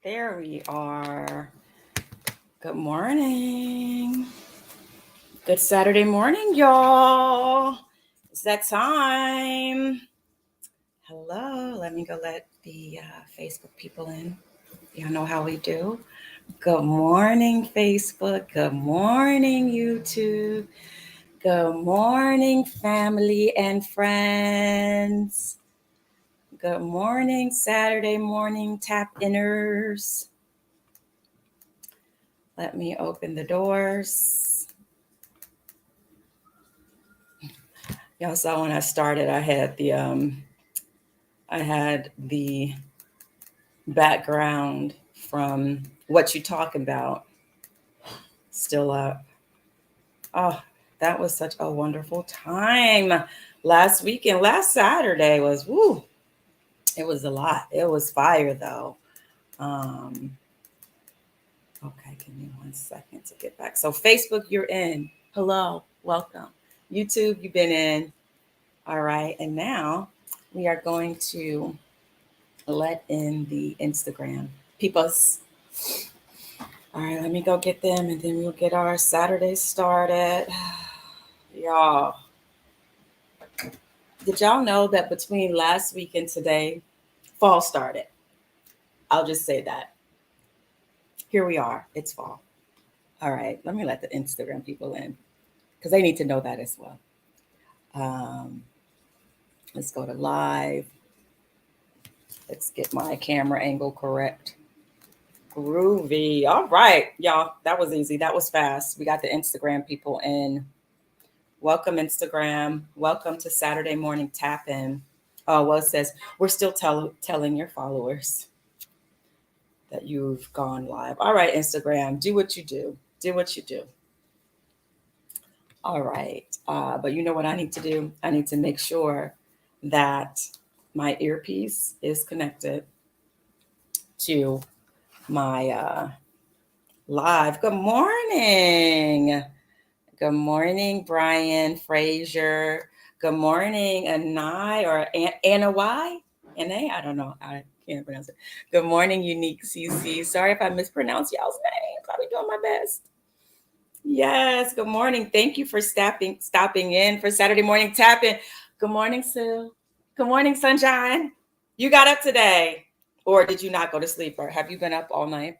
There we are. Good morning. Good Saturday morning, y'all. It's that time. Hello. Let me go let the Facebook people in. Y'all know how we do. Good morning, Facebook. Good morning, YouTube. Good morning, family and friends. Good morning, Saturday morning tap inners. Let me open the doors. Y'all saw when I started, I had the background from What You Talking About still up. Oh, that was such a wonderful time last weekend. Last Saturday was woo. It was a lot. It was fire though. Okay, give me 1 second to get back. So Facebook, you're in. Hello, welcome. YouTube, you've been in. All right, and now we are going to let in the Instagram peoples. All right, let me go get them, and then we'll get our Saturday started. Y'all, did y'all know that between last week and today, fall started? I'll just say that. Here we are. It's fall. All right, let me let the Instagram people in because they need to know that as well. Let's go to live. Let's get my camera angle correct. Groovy. All right, y'all. That was easy. That was fast. We got the Instagram people in. Welcome, Instagram. Welcome to Saturday morning tap in. Oh, well, it says we're still telling your followers that you've gone live. All right, Instagram. Do what you do. Do what you do. All right. But you know what I need to do? I need to make sure that my earpiece is connected to my live. Good morning. Good morning, Brian Frazier. Good morning, Anai or Anna Y. Anna, I don't know. I can't pronounce it. Good morning, Unique CC. Sorry if I mispronounced y'all's names. I'll be doing my best. Yes, good morning. Thank you for stopping in for Saturday morning tapping. Good morning, Sue. Good morning, Sunshine. You got up today, or did you not go to sleep, or have you been up all night?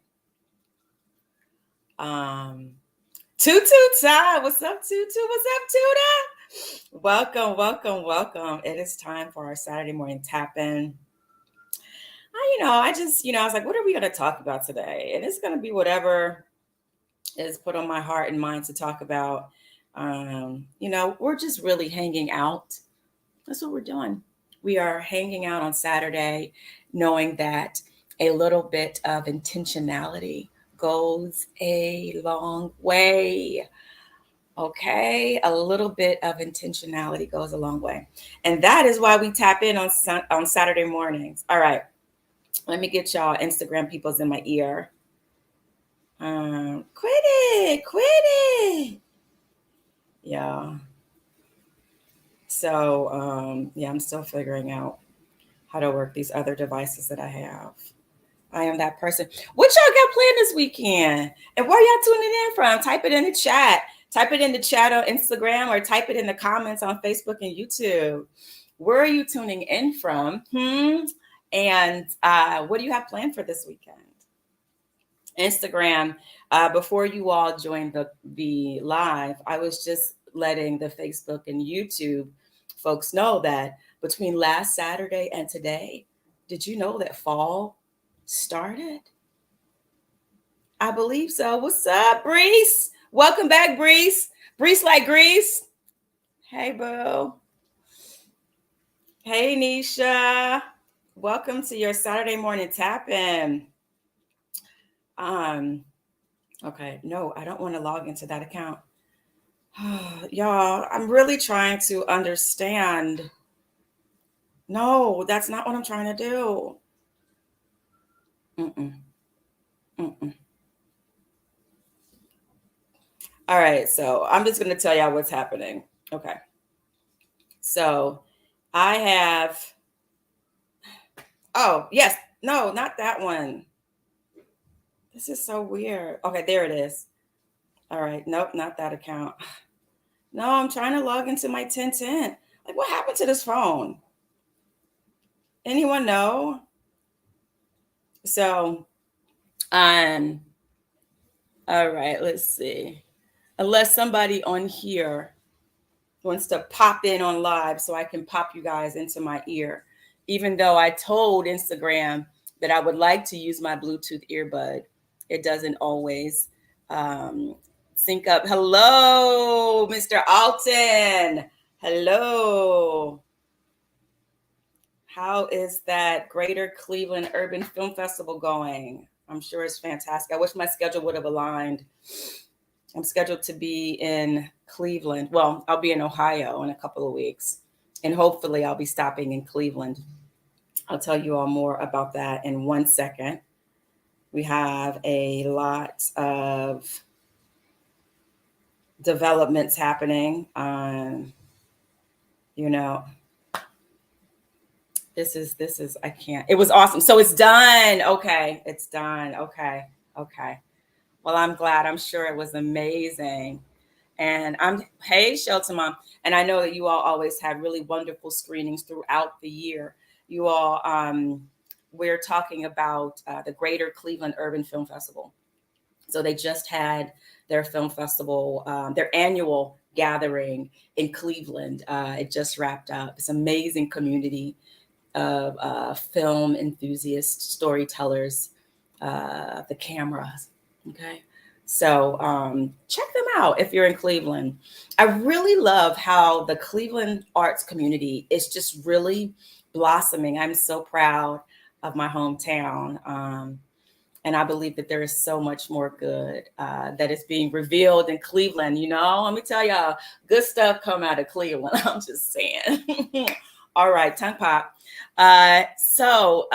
Tutu Ty, what's up, Tutu? What's up, Tuda? Welcome, welcome, welcome. It is time for our Saturday morning tap-in. I was like, what are we going to talk about today? And it's going to be whatever is put on my heart and mind to talk about. We're just really hanging out. That's what we're doing. We are hanging out on Saturday, knowing that a little bit of intentionality goes a long way. Okay, a little bit of intentionality goes a long way, and that is why we tap in on Saturday mornings. All right, let me get y'all Instagram peoples in my ear. Quit it, yeah. So yeah, I'm still figuring out how to work these other devices that I have. I am that person. What y'all got planned this weekend? And where y'all tuning in from? Type it in the chat. Type it in the chat on Instagram or type it in the comments on Facebook and YouTube. Where are you tuning in from? And what do you have planned for this weekend? Instagram, before you all joined the live, I was just letting the Facebook and YouTube folks know that between last Saturday and today, did you know that fall started? I believe so. What's up, Brees? Welcome back, Brees. Brees like Grease. Hey, boo. Hey, Nisha. Welcome to your Saturday morning tap-in. Okay, no, I don't want to log into that account. Y'all, I'm really trying to understand. No, that's not what I'm trying to do. Mm-mm. Mm-mm. All right, so I'm just going to tell y'all what's happening. Okay. So I have, oh, yes, no, not that one. This is so weird. Okay, there it is. All right. Nope, not that account. No, I'm trying to log into my 1010. Like, what happened to this phone? Anyone know? So, um, all right, let's see. Unless somebody on here wants to pop in on live so I can pop you guys into my ear. Even though I told Instagram that I would like to use my Bluetooth earbud, it doesn't always sync up. Hello, Mr. Alton. Hello. How is that Greater Cleveland Urban Film Festival going? I'm sure it's fantastic. I wish my schedule would have aligned. I'm scheduled to be in Cleveland. Well, I'll be in Ohio in a couple of weeks, and hopefully I'll be stopping in Cleveland. I'll tell you all more about that in 1 second. We have a lot of developments happening. You know, this is I can't. It was awesome. So it's done. Okay, it's done. Okay. Well, I'm glad. I'm sure it was amazing. And hey, Shelter Mom. And I know that you all always have really wonderful screenings throughout the year. You all, we're talking about the Greater Cleveland Urban Film Festival. So they just had their film festival, their annual gathering in Cleveland. It just wrapped up. It's an amazing community of film enthusiasts, storytellers, the cameras. Okay. So check them out if you're in Cleveland. I really love how the Cleveland arts community is just really blossoming. I'm so proud of my hometown. And I believe that there is so much more good that is being revealed in Cleveland. You know, let me tell y'all, good stuff come out of Cleveland. I'm just saying. All right, tongue pop. So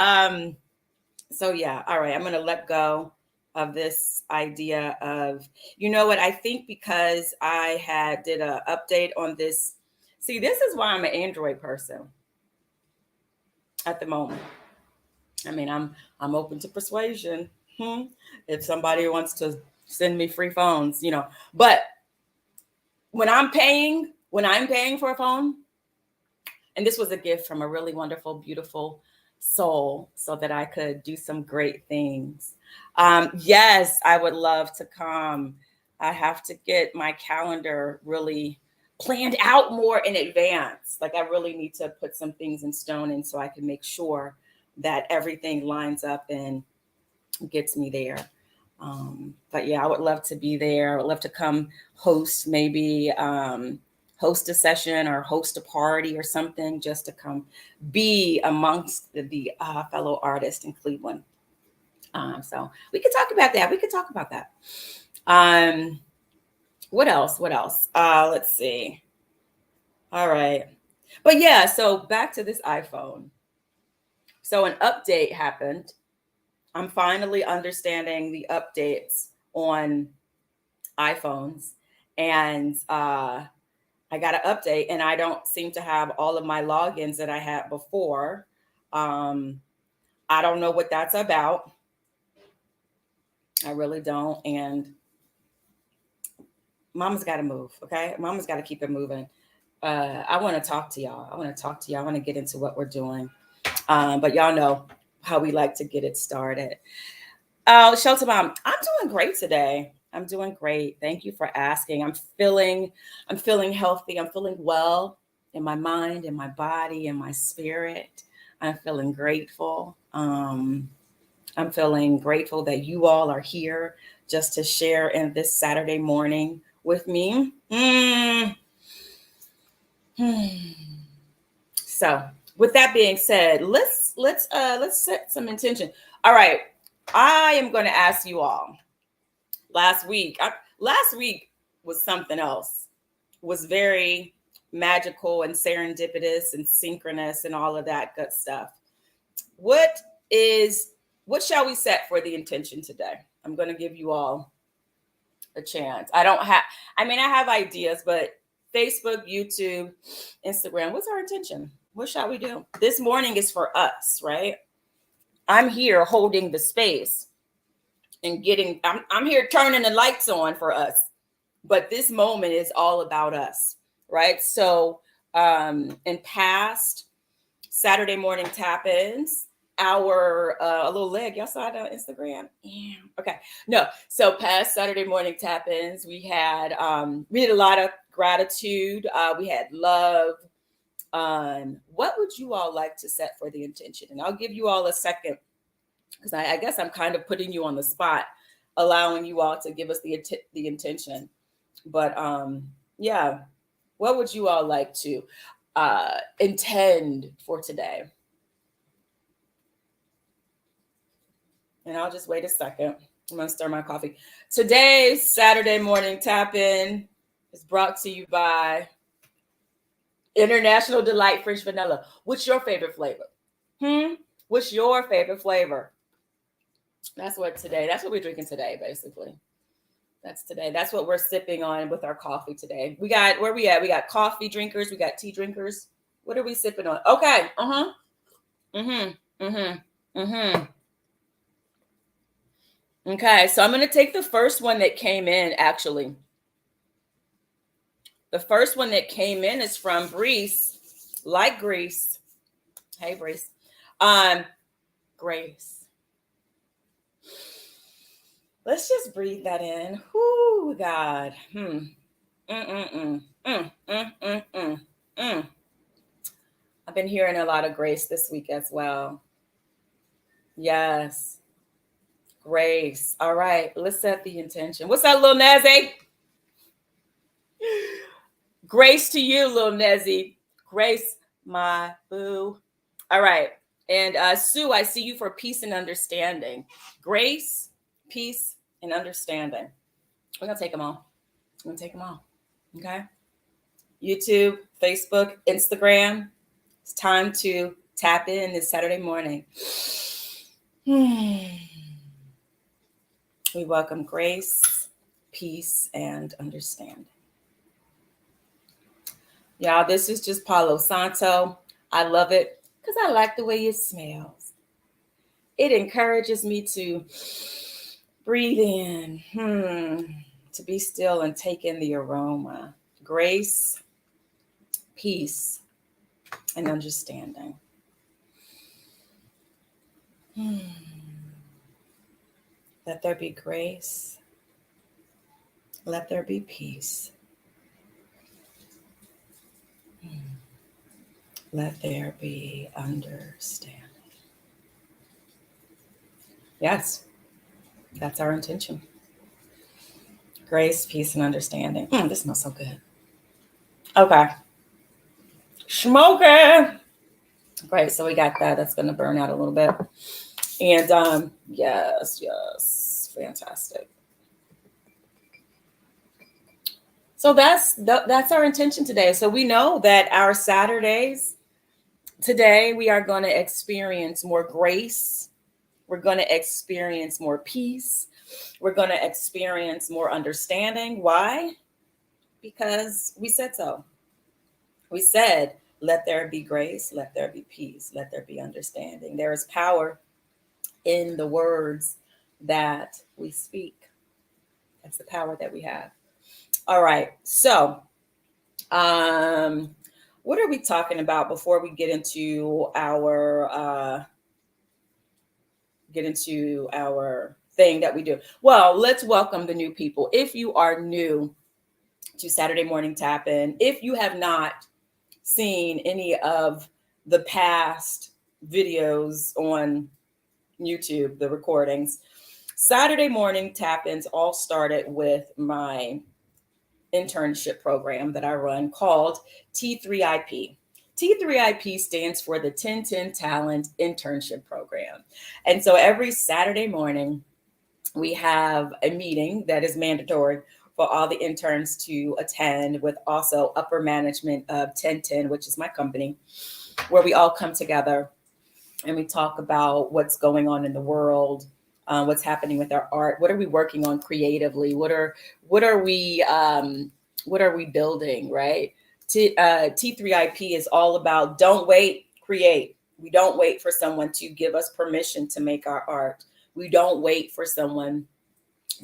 yeah, all right, I'm going to let go of this idea of, you know what, I think because I did an update on this. See, this is why I'm an Android person at the moment. I mean, I'm open to persuasion. If somebody wants to send me free phones, you know, but when I'm paying for a phone, and this was a gift from a really wonderful, beautiful soul so that I could do some great things. Yes, I would love to come. I have to get my calendar really planned out more in advance. Like I really need to put some things in stone and so I can make sure that everything lines up and gets me there. But yeah, I would love to be there. I would love to come host maybe host a session or host a party or something just to come be amongst the fellow artists in Cleveland. So we could talk about that. What else? Let's see. All right. But yeah, so back to this iPhone. So an update happened. I'm finally understanding the updates on iPhones. And I got an update and I don't seem to have all of my logins that I had before. I don't know what that's about. I really don't. And mama's got to move. Okay. Mama's got to keep it moving. I want to talk to y'all. I want to get into what we're doing. But y'all know how we like to get it started. Shelter Mom, I'm doing great today. I'm doing great. Thank you for asking. I'm feeling healthy. I'm feeling well in my mind, in my body, in my spirit. I'm feeling grateful. I'm feeling grateful that you all are here just to share in this Saturday morning with me. So, with that being said, let's set some intention. All right, I am going to ask you all. Last week was something else. Was very magical and serendipitous and synchronous and all of that good stuff. What shall we set for the intention today? I'm going to give you all a chance. I have ideas, but Facebook, YouTube, Instagram, what's our intention? What shall we do? This morning is for us, right? I'm here holding the space and getting, I'm here turning the lights on for us. But this moment is all about us, right? So in past Saturday morning tap-ins, our a little leg, y'all saw it on Instagram? Yeah. Okay. No. So past Saturday morning tap-ins, we had a lot of gratitude. We had love. What would you all like to set for the intention? And I'll give you all a second, because I guess I'm kind of putting you on the spot, allowing you all to give us the intention. But yeah, what would you all like to intend for today? And I'll just wait a second. I'm gonna stir my coffee. Today's Saturday morning tap in is brought to you by International Delight French Vanilla. What's your favorite flavor? What's your favorite flavor? That's what we're drinking today, basically. That's today. That's what we're sipping on with our coffee today. We got, where we at? We got coffee drinkers. We got tea drinkers. What are we sipping on? Okay. Okay. So I'm going to take the first one that came in, actually. The first one that came in is from Brees, like Greece. Hey, Brees. Grace. Let's just breathe that in. Whoo, God. I've been hearing a lot of grace this week as well. Yes. Grace. All right. Let's set the intention. What's up, Lil Nezzy? Grace to you, Lil Nezzy. Grace, my boo. All right. And Sue, I see you for peace and understanding. Grace, peace, and understanding. We're going to take them all. I'm going to take them all. Okay. YouTube, Facebook, Instagram. It's time to tap in this Saturday morning. We welcome grace, peace, and understanding. Y'all, this is just Palo Santo. I love it because I like the way it smells. It encourages me to breathe in, to be still and take in the aroma. Grace, peace, and understanding. Let there be grace. Let there be peace. Let there be understanding. Yes, that's our intention. Grace, peace, and understanding. This smells so good. Okay. Smoking. Great. So we got that. That's going to burn out a little bit. And yes. Fantastic. So that's our intention today. So we know that our Saturdays today, we are going to experience more grace. We're going to experience more peace. We're going to experience more understanding. Why? Because we said so. We said, let there be grace, let there be peace, let there be understanding. There is power in the words that we speak. That's the power that we have. All right. So, what are we talking about before we get into our thing that we do? Well, let's welcome the new people. If you are new to Saturday Morning Tap In, if you have not seen any of the past videos on YouTube, the recordings, Saturday Morning Tap-ins all started with my internship program that I run called T3iP. T3iP stands for the 10-10 Talent Internship Program. And so every Saturday morning, we have a meeting that is mandatory for all the interns to attend, with also upper management of 1010, which is my company, where we all come together and we talk about what's going on in the world, what's happening with our art, what are we working on creatively, what are we building, right? T3iP is all about don't wait, create. We don't wait for someone to give us permission to make our art. We don't wait for someone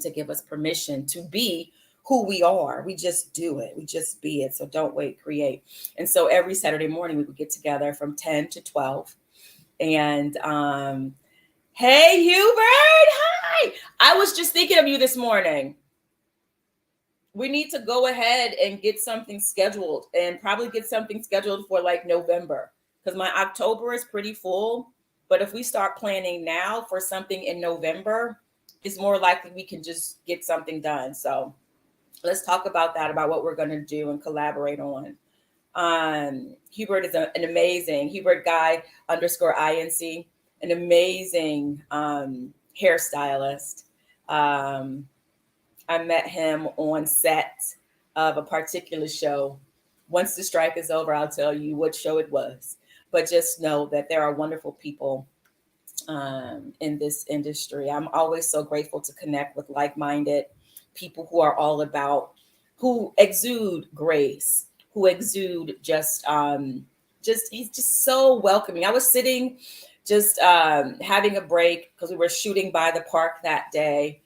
to give us permission to be who we are. We just do it. We just be it. So don't wait, create. And so every Saturday morning we would get together from 10 to 12. And hey, Hubert, hi. I was just thinking of you this morning. We need to go ahead and get something scheduled, and probably get something scheduled for like November, because my October is pretty full. But if we start planning now for something in November, it's more likely we can just get something done. So let's talk about that, about what we're going to do and collaborate on. Hubert is an amazing, Hubert Guy _INC, an amazing hairstylist. I met him on set of a particular show. Once the strike is over, I'll tell you what show it was. But just know that there are wonderful people in this industry. I'm always so grateful to connect with like-minded people who are all about, who exude grace, who exude just he's just so welcoming. I was sitting just having a break because we were shooting by the park that day.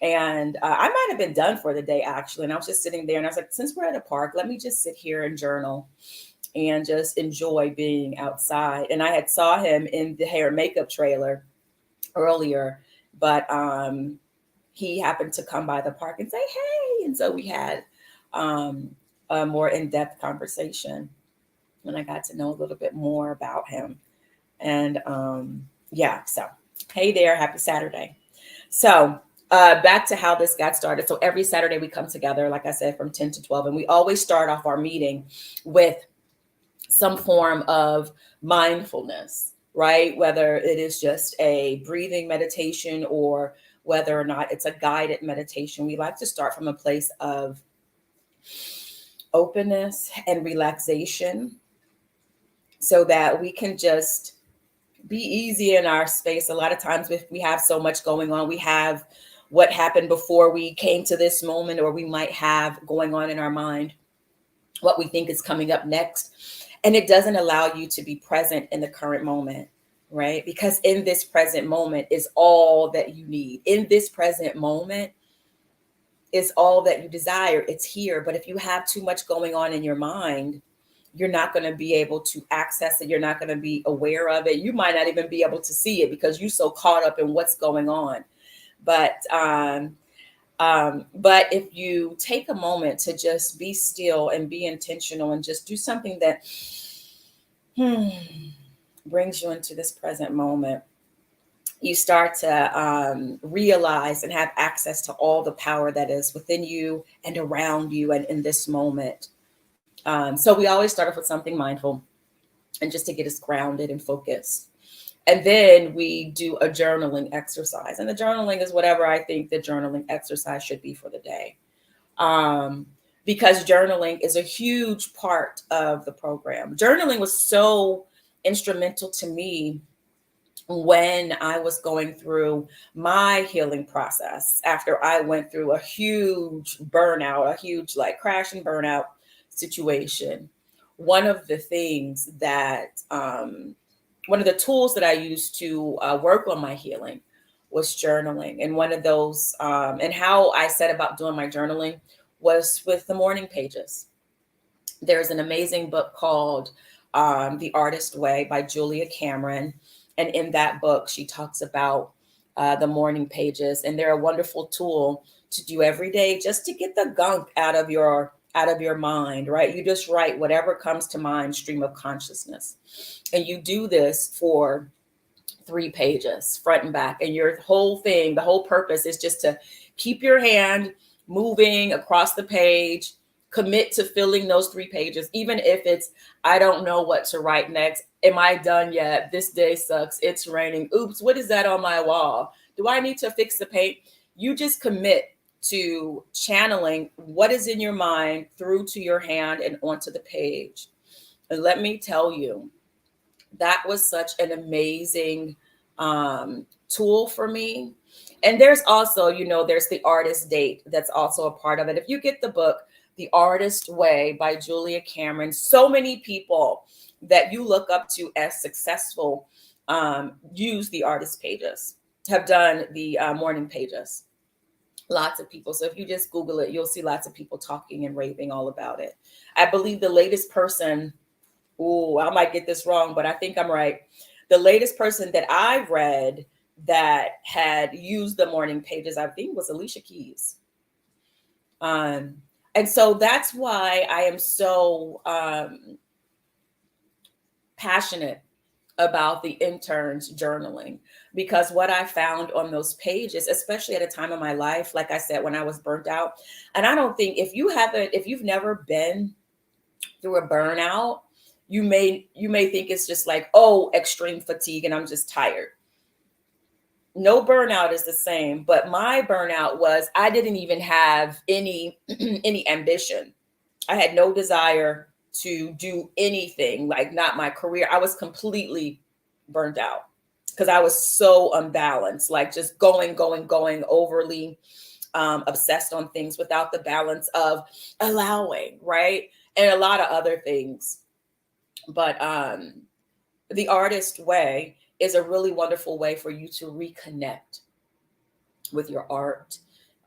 And I might have been done for the day, actually. And I was just sitting there and I was like, since we're at a park, let me just sit here and journal and just enjoy being outside. And I had saw him in the hair and makeup trailer earlier, but he happened to come by the park and say, hey. And so we had a more in-depth conversation. And I got to know a little bit more about him. And yeah, so hey there, happy Saturday. So back to how this got started. So every Saturday we come together, like I said, from 10 to 12, and we always start off our meeting with some form of mindfulness, right? Whether it is just a breathing meditation or whether or not it's a guided meditation. We like to start from a place of openness and relaxation so that we can just be easy in our space. A lot of times if we have so much going on, we have what happened before we came to this moment, or we might have going on in our mind what we think is coming up next. And it doesn't allow you to be present in the current moment, right? Because in this present moment is all that you need. In this present moment is all that you desire. It's here. But if you have too much going on in your mind, you're not going to be able to access it. You're not going to be aware of it. You might not even be able to see it because you're so caught up in what's going on. But if you take a moment to just be still and be intentional and just do something that brings you into this present moment, you start to realize and have access to all the power that is within you and around you and in this moment. So we always start off with something mindful and just to get us grounded and focused. And then we do a journaling exercise. And the journaling is whatever I think the journaling exercise should be for the day. Because journaling is a huge part of the program. Journaling was so instrumental to me when I was going through my healing process after I went through a huge burnout, a huge like crash and burnout situation. One of the things that, one of the tools that I used to work on my healing was journaling. And one of those, and how I set about doing my journaling was with the morning pages. There's an amazing book called The Artist Way by Julia Cameron. And in that book, she talks about the morning pages. And they're a wonderful tool to do every day just to get the gunk out of your mind, right? You just write whatever comes to mind, stream of consciousness. And you do this for 3 pages, front and back. And your whole thing, the whole purpose is just to keep your hand moving across the page, commit to filling those 3 pages, even if it's, I don't know what to write next. Am I done yet? This day sucks. It's raining. Oops, what is that on my wall? Do I need to fix the paint? You just commit to channeling what is in your mind through to your hand and onto the page. And let me tell you, that was such an amazing tool for me. And there's also, there's the artist date that's also a part of it. If you get the book, The Artist Way by Julia Cameron, so many people that you look up to as successful use the artist pages. have done the morning pages. Lots of people. So if you just Google it, you'll see lots of people talking and raving all about it. I believe the latest person, I might get this wrong, but I think I'm right. The latest person that I read that had used the morning pages, I think, was Alicia Keys. And so that's why I am so passionate about the interns journaling, because what I found on those pages, especially at a time of my life, like I said, when I was burnt out, and I don't think if you've never been through a burnout, you may think it's just like, oh, extreme fatigue and I'm just tired. No burnout is the same, but my burnout was I didn't even have any any ambition. I had no desire to do anything, like not my career. I was completely burned out because I was so unbalanced, like just going, overly obsessed on things without the balance of allowing, right? And a lot of other things. But the artist way is a really wonderful way for you to reconnect with your art,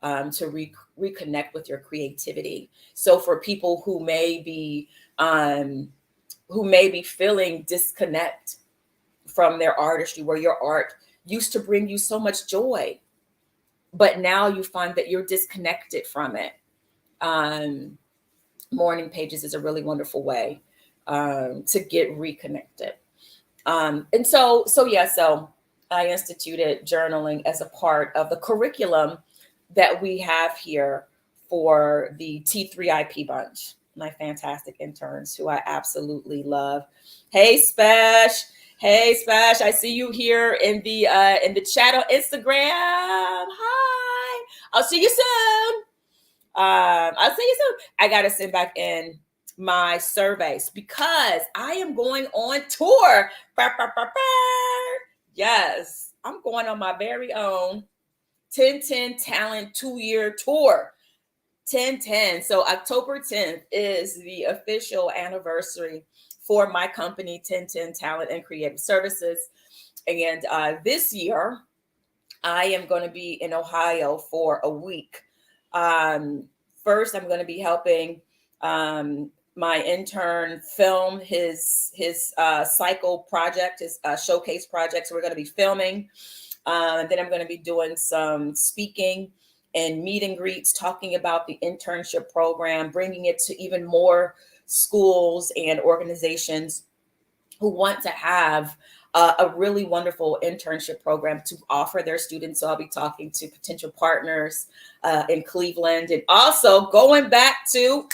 to reconnect with your creativity. So for people who may be feeling disconnect from their artistry, where your art used to bring you so much joy, but now you find that you're disconnected from it. Morning pages is a really wonderful way to get reconnected. And so I instituted journaling as a part of the curriculum that we have here for the T3iP bunch, my fantastic interns who I absolutely love. Hey, Spash. Hey, Spash. I see you here in the chat on Instagram. Hi. I'll see you soon. I'll see you soon. I got to send back in my surveys because I am going on tour. Yes, I'm going on my very own 10-10 Talent 2-year tour. 10-10. So October 10th is the official anniversary for my company, 10-10 Talent and Creative Services. And this year, I am going to be in Ohio for a week. First, I'm going to be helping my intern film his cycle project, his showcase project. So we're going to be filming. And then I'm going to be doing some speaking and meet and greets, talking about the internship program, bringing it to even more schools and organizations who want to have a really wonderful internship program to offer their students. So I'll be talking to potential partners in Cleveland, and also going back to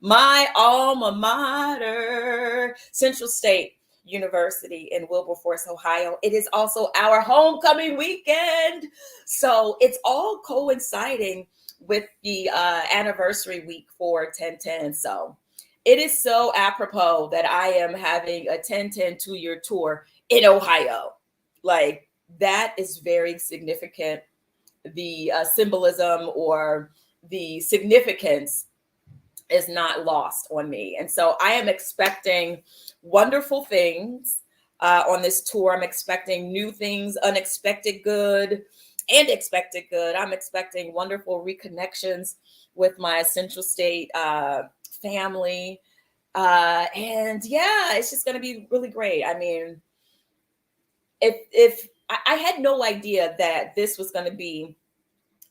my alma mater, Central State University in Wilberforce, Ohio. It is also our homecoming weekend. So it's all coinciding with the anniversary week for 10-10. So it is so apropos that I am having a 10-10 2-year tour in Ohio. Like, that is very significant. The symbolism or the significance is not lost on me. And so I am expecting wonderful things on this tour. I'm expecting new things, unexpected good and expected good. I'm expecting wonderful reconnections with my Central State family. And yeah, it's just going to be really great. I mean, if I had no idea that this was going to be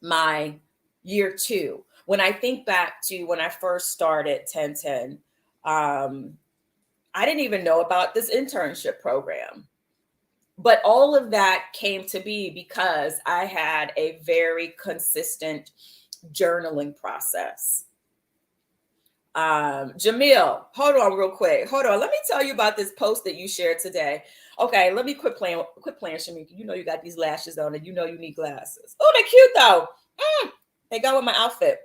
my year 2. When I think back to when I first started 10-10, I didn't even know about this internship program. But all of that came to be because I had a very consistent journaling process. Jamil, hold on real quick. Hold on. Let me tell you about this post that you shared today. Okay, let me quit playing, Shamika. You know you got these lashes on and you know you need glasses. Oh, they're cute though. They go with my outfit.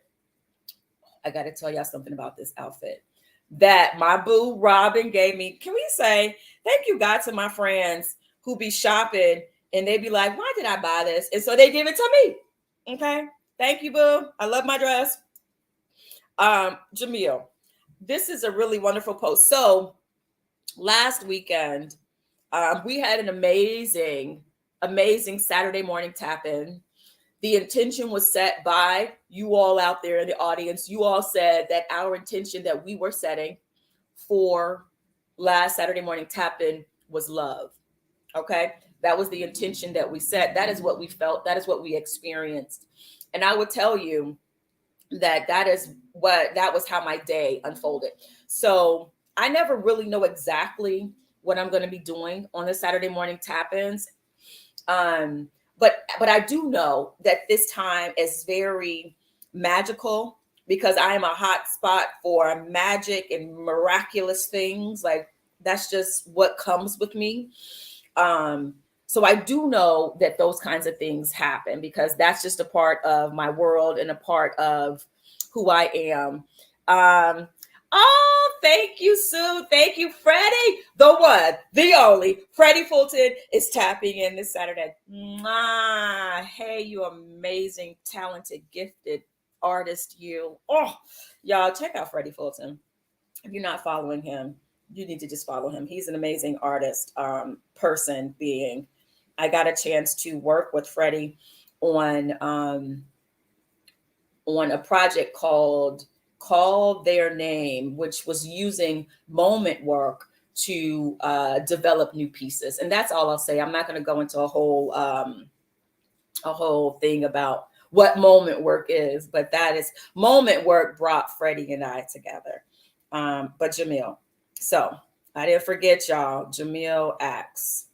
I got to tell y'all something about this outfit that my boo Robin gave me. Can we say thank you, God, to my friends who be shopping and they be like, why did I buy this? And so they give it to me. Okay. Thank you, boo. I love my dress. Jamil, this is a really wonderful post. So last weekend, we had an amazing amazing Saturday morning tap-in. The intention was set by you all out there in the audience. You all said that our intention that we were setting for last Saturday morning tap-in was love. Okay. That was the intention that we set. That is what we felt. That is what we experienced. And I would tell you that that was how my day unfolded. So I never really know exactly what I'm going to be doing on the Saturday morning tap-ins. But I do know that this time is very magical because I am a hot spot for magic and miraculous things. Like that's just what comes with me. So I do know that those kinds of things happen because that's just a part of my world and a part of who I am. Oh, thank you, Sue. Thank you, Freddie. The one, the only. Freddie Fulton is tapping in this Saturday. Mwah. Hey, you amazing, talented, gifted artist, you. Oh, y'all, check out Freddie Fulton. If you're not following him, you need to just follow him. He's an amazing artist, person, being. I got a chance to work with Freddie on a project called Call Their Name, which was using moment work to develop new pieces. And that's all I'll say. I'm not going to go into a whole thing about what moment work is, but that is moment work brought Freddie and I together. But Jamil. So I didn't forget y'all. Jamil asks.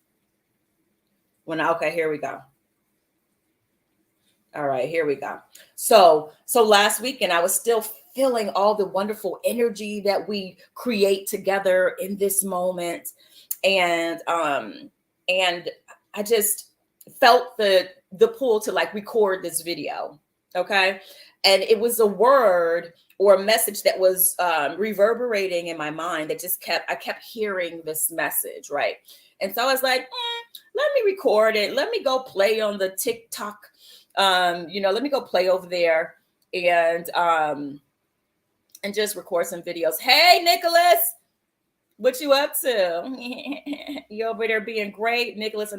Okay, here we go. All right, here we go. So last weekend I was still feeling all the wonderful energy that we create together in this moment. And I just felt the pull to like record this video. Okay. And it was a word or a message that was reverberating in my mind that I kept hearing this message. Right. And so I was like, let me record it. Let me go play on the TikTok. Let me go play over there and just record some videos. Hey, Nicholas, what you up to? You over there being great. Nicholas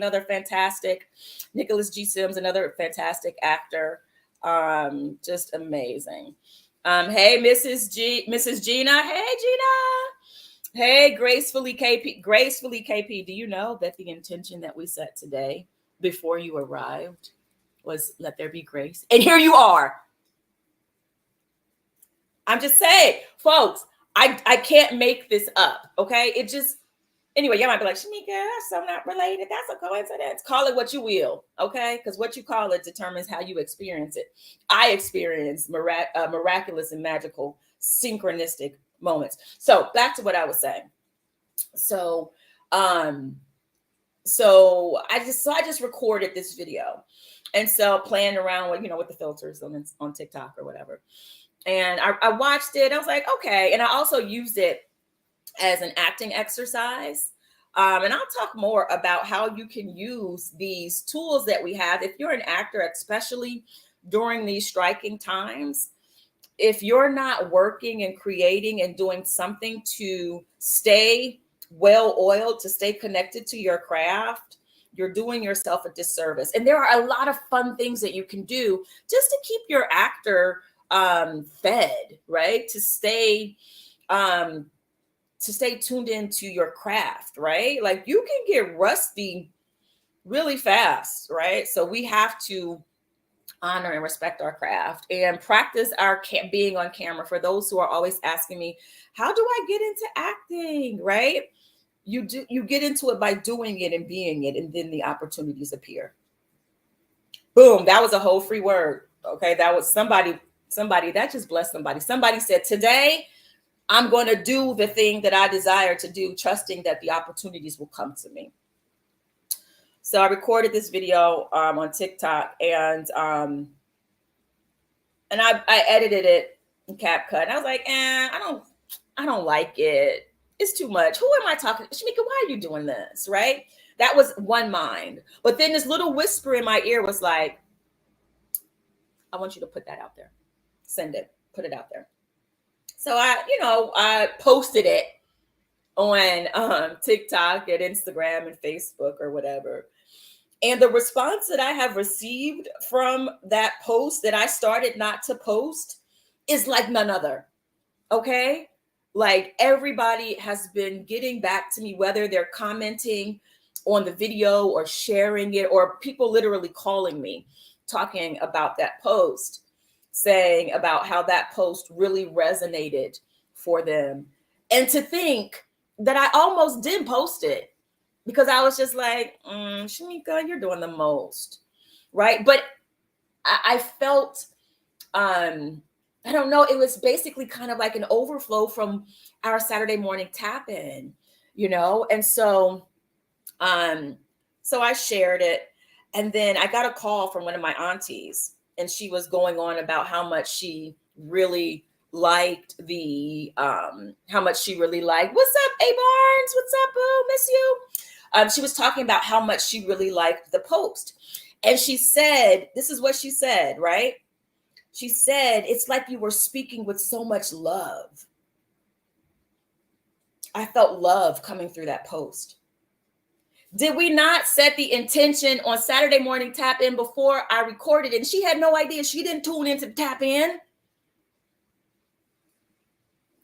G. Sims, another fantastic actor. Just amazing. Hey, Mrs. Gina. Hey, Gina. Hey, Gracefully KP. Do you know that the intention that we set today before you arrived was let there be grace? And here you are. I'm just saying, folks, I can't make this up. Okay. Anyway, y'all might be like, Shamika, that's so not related. That's a coincidence. Call it what you will. Okay. Because what you call it determines how you experience it. I experience miraculous and magical synchronistic moments. So back to what I was saying. So I just recorded this video. And so playing around with the filters on TikTok or whatever. And I watched it. I was like, okay. And I also used it as an acting exercise. And I'll talk more about how you can use these tools that we have. If you're an actor, especially during these striking times, if you're not working and creating and doing something to stay well-oiled, to stay connected to your craft, you're doing yourself a disservice. And there are a lot of fun things that you can do just to keep your actor fed, right? To stay tuned into your craft, right? Like you can get rusty really fast, right? So we have to honor and respect our craft and practice our being on camera. For those who are always asking me, how do I get into acting, right? You get into it by doing it and being it, and then the opportunities appear. Boom, that was a whole free word. Okay, that was somebody that just blessed somebody. Somebody said, today I'm going to do the thing that I desire to do, trusting that the opportunities will come to me. So I recorded this video on TikTok and I edited it in CapCut. And I was like, I don't like it. It's too much. Who am I talking to? Shamika, why are you doing this? Right? That was one mind. But then this little whisper in my ear was like, I want you to put that out there. Send it. Put it out there. So I posted it on TikTok and Instagram and Facebook or whatever. And the response that I have received from that post that I started not to post is like none other. Okay. Like everybody has been getting back to me, whether they're commenting on the video or sharing it, or people literally calling me, talking about that post, saying about how that post really resonated for them. And to think that I almost didn't post it because I was just like, Shamika, you're doing the most. Right. But I felt, I don't know, it was basically kind of like an overflow from our Saturday morning tap in, and so I shared it. And then I got a call from one of my aunties, and she was going on about how much she really liked what's up, A Barnes? What's up, boo? Miss you. She was talking about how much she really liked the post. And she said, this is what she said, right? She said, it's like you were speaking with so much love. I felt love coming through that post. Did we not set the intention on Saturday morning tap in before I recorded it? And she had no idea. She didn't tune into the tap in.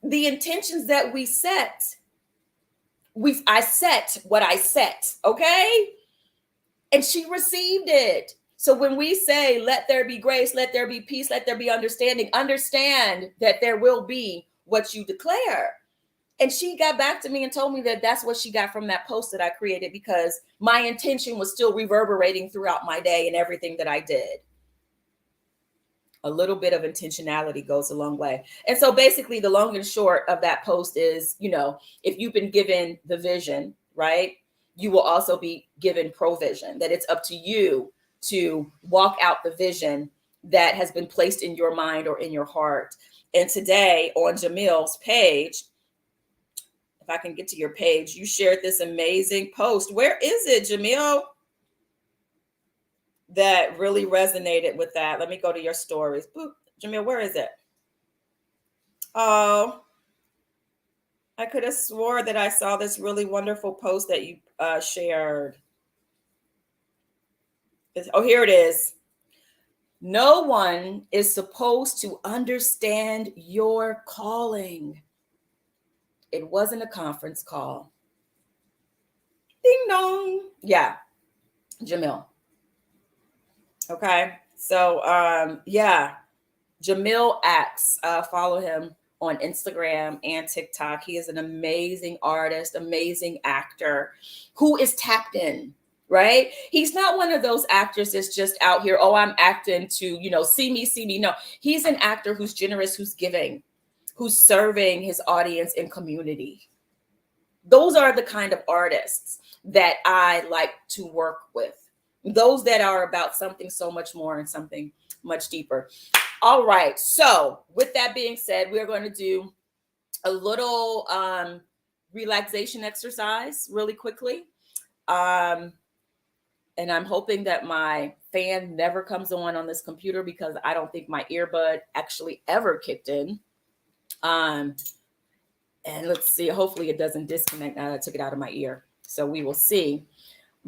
The intentions that we set, I set what I set, okay? And she received it. So when we say, let there be grace, let there be peace, let there be understanding, understand that there will be what you declare. And she got back to me and told me that that's what she got from that post that I created, because my intention was still reverberating throughout my day and everything that I did. A little bit of intentionality goes a long way. And so basically the long and short of that post is, if you've been given the vision, right, you will also be given provision, that it's up to you to walk out the vision that has been placed in your mind or in your heart. And today on Jamil's page, if I can get to your page, you shared this amazing post. Where is it, Jamil? That really resonated with that. Let me go to your stories. Boop. Jamil, where is it? Oh, I could have swore that I saw this really wonderful post that you shared. Here it is. No one is supposed to understand your calling. It wasn't a conference call. Ding dong. Yeah, Jamil. Okay. So, Jamil X, follow him on Instagram and TikTok. He is an amazing artist, amazing actor who is tapped in, right? He's not one of those actors that's just out here, oh, I'm acting to, see me. No, he's an actor who's generous, who's giving, who's serving his audience and community. Those are the kind of artists that I like to work with. Those that are about something so much more and something much deeper. All right. So with that being said, we're going to do a little relaxation exercise really quickly. And I'm hoping that my fan never comes on this computer, because I don't think my earbud actually ever kicked in. And let's see, hopefully it doesn't disconnect now that I took it out of my ear. So we will see.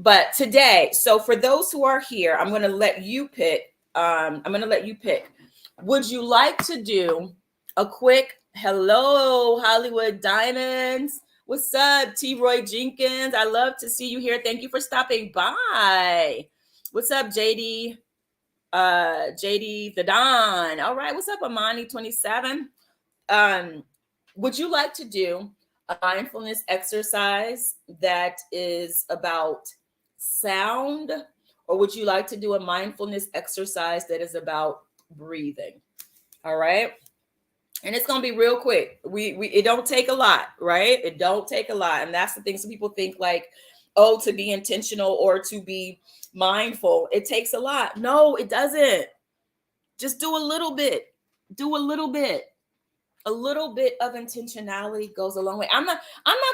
But today, so for those who are here, I'm going to let you pick. Would you like to do a quick hello, Hollywood Diamonds? What's up, T. Roy Jenkins? I love to see you here. Thank you for stopping by. What's up, JD? JD the Don. All right. What's up, Amani 27? Would you like to do a mindfulness exercise that is about sound, or would you like to do a mindfulness exercise that is about breathing? All right. And it's going to be real quick. It don't take a lot, right? It don't take a lot. And that's the thing. Some people think like, oh, to be intentional or to be mindful, it takes a lot. No, it doesn't. Just do a little bit. Do a little bit. A little bit of intentionality goes a long way. I'm not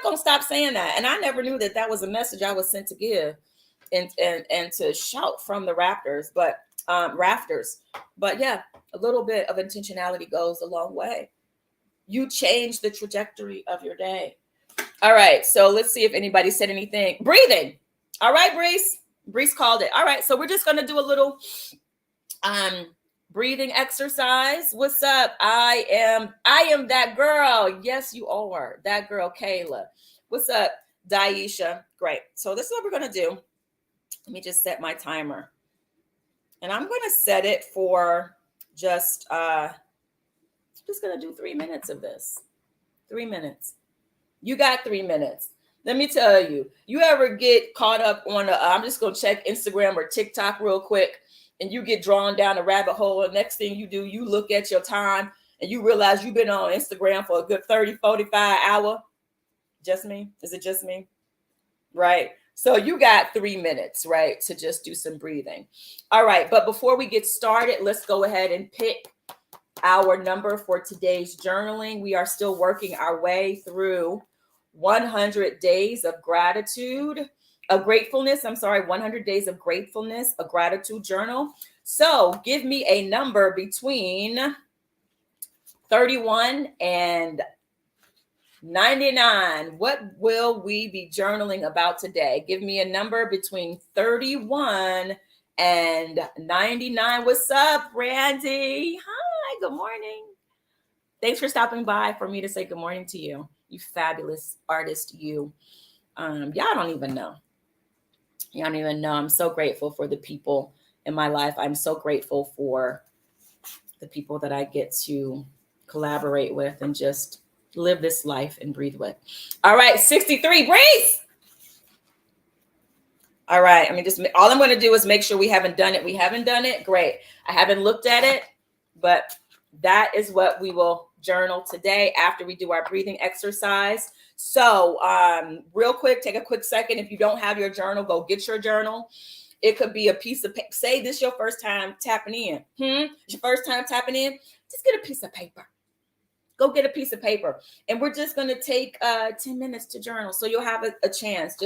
going to stop saying that. And I never knew that was a message I was sent to give and to shout from the rafters. But yeah, a little bit of intentionality goes a long way. You change the trajectory of your day. All right. So let's see if anybody said anything. Breathing. All right, Breeze. Brees called it. All right, so we're just gonna do a little breathing exercise. What's up? I am that girl. Yes, you are that girl, Kayla. What's up, Daisha? Great. So this is what we're gonna do. Let me just set my timer, and I'm gonna set it for just gonna do 3 minutes of this. 3 minutes. You got 3 minutes. Let me tell you, you ever get caught up on I'm just going to check Instagram or TikTok real quick, and you get drawn down a rabbit hole. And next thing you do, you look at your time and you realize you've been on Instagram for a good 30, 45 hours. Just me? Is it just me? Right. So you got 3 minutes, right, to just do some breathing. All right. But before we get started, let's go ahead and pick our number for today's journaling. We are still working our way through 100 days of gratitude, of gratefulness. 100 days of gratefulness, a gratitude journal. So give me a number between 31 and 99. What will we be journaling about today? Give me a number between 31 and 99. What's up, Randy? Hi, good morning. Thanks for stopping by for me to say good morning to you. You fabulous artist, you. Y'all don't even know. Y'all don't even know. I'm so grateful for the people in my life. I'm so grateful for the people that I get to collaborate with and just live this life and breathe with. All right, 63, breathe. All right, all I'm going to do is make sure we haven't done it. We haven't done it. Great. I haven't looked at it, but that is what we will journal today after we do our breathing exercise. So real quick, take a quick second. If you don't have your journal, go get your journal. It could be a piece of paper. Say this your first time tapping in. It's your first time tapping in. Just get a piece of paper. Go get a piece of paper. And we're just going to take 10 minutes to journal. So you'll have a chance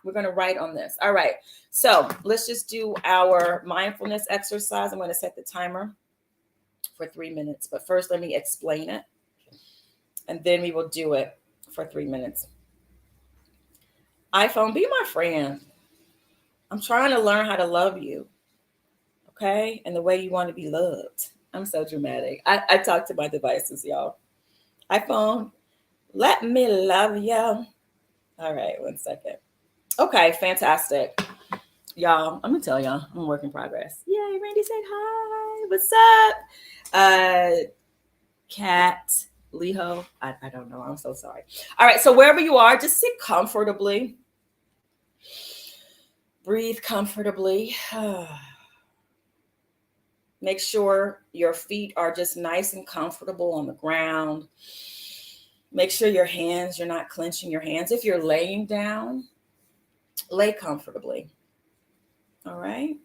we're going to write on this. All right. So let's just do our mindfulness exercise. I'm going to set the timer for 3 minutes. But first, let me explain it. And then we will do it for 3 minutes. iPhone, be my friend. I'm trying to learn how to love you. Okay? And the way you want to be loved. I'm so dramatic. I talk to my devices, y'all. iPhone, let me love you. All right, 1 second. Okay, fantastic. Y'all, I'm going to tell y'all, I'm a work in progress. Yay, Randy said hi. What's up? Kat, Leho. I don't know. I'm so sorry. All right, so wherever you are, just sit comfortably. Breathe comfortably. Make sure your feet are just nice and comfortable on the ground. Make sure you're not clenching your hands. If you're laying down, lay comfortably. All right?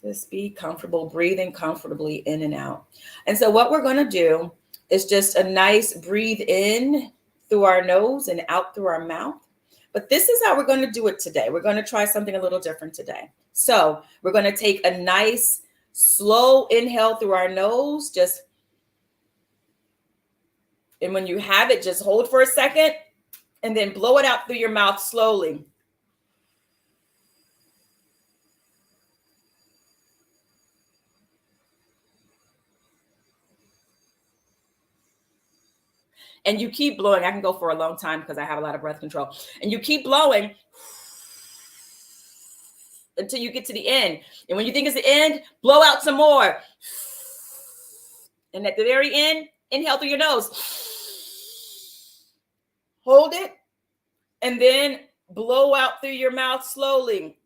Just be comfortable, breathing comfortably in and out. And so what we're going to do is just a nice breathe in through our nose and out through our mouth. But this is how we're going to do it today. We're going to try something a little different today. So we're going to take a nice slow inhale through our nose. And when you have it, just hold for a second and then blow it out through your mouth slowly. And you keep blowing. I can go for a long time because I have a lot of breath control. And you keep blowing until you get to the end. And when you think it's the end, blow out some more. And at the very end, inhale through your nose. Hold it. And then blow out through your mouth slowly.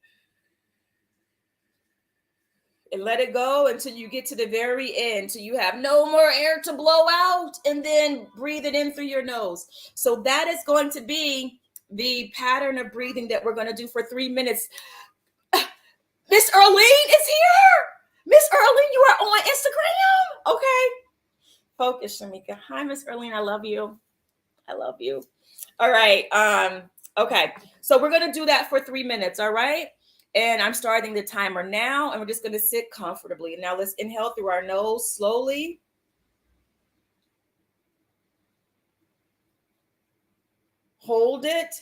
And let it go until you get to the very end, till you have no more air to blow out, and then breathe it in through your nose. So that is going to be the pattern of breathing that we're going to do for 3 minutes. Miss Earlene is here. Miss Earlene, you are on Instagram. Okay. Focus, Shamika. Hi, Miss Earlene. I love you. I love you. All right. Okay. So we're going to do that for 3 minutes. All right. And I'm starting the timer now, and we're just going to sit comfortably. Now let's inhale through our nose slowly. Hold it.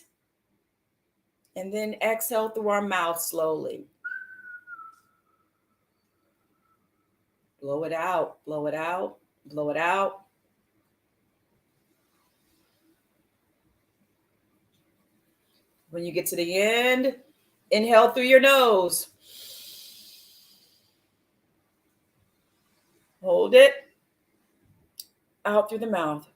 And then exhale through our mouth slowly. Blow it out, blow it out, blow it out. When you get to the end, inhale through your nose. Hold it. Out through the mouth.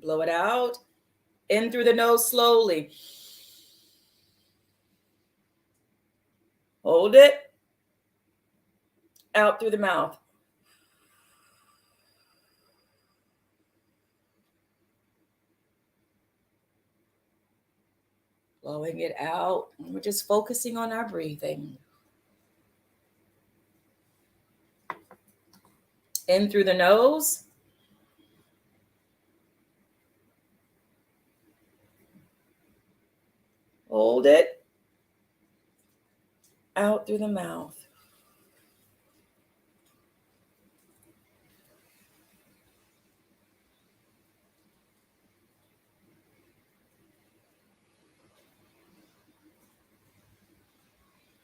Blow it out. In through the nose slowly. Hold it. Out through the mouth. Blowing it out. We're just focusing on our breathing. In through the nose. Hold it. Out through the mouth.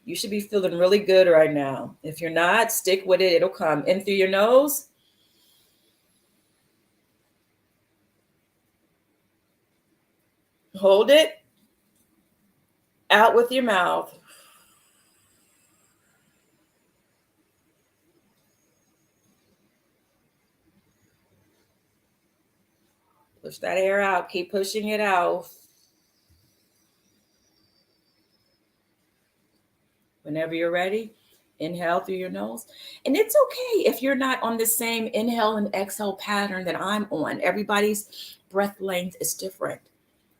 You should be feeling really good right now. If you're not, stick with it. It'll come. In through your nose. Hold it. Out with your mouth. Push that air out. Keep pushing it out. Whenever you're ready, inhale through your nose. And it's okay if you're not on the same inhale and exhale pattern that I'm on. Everybody's breath length is different.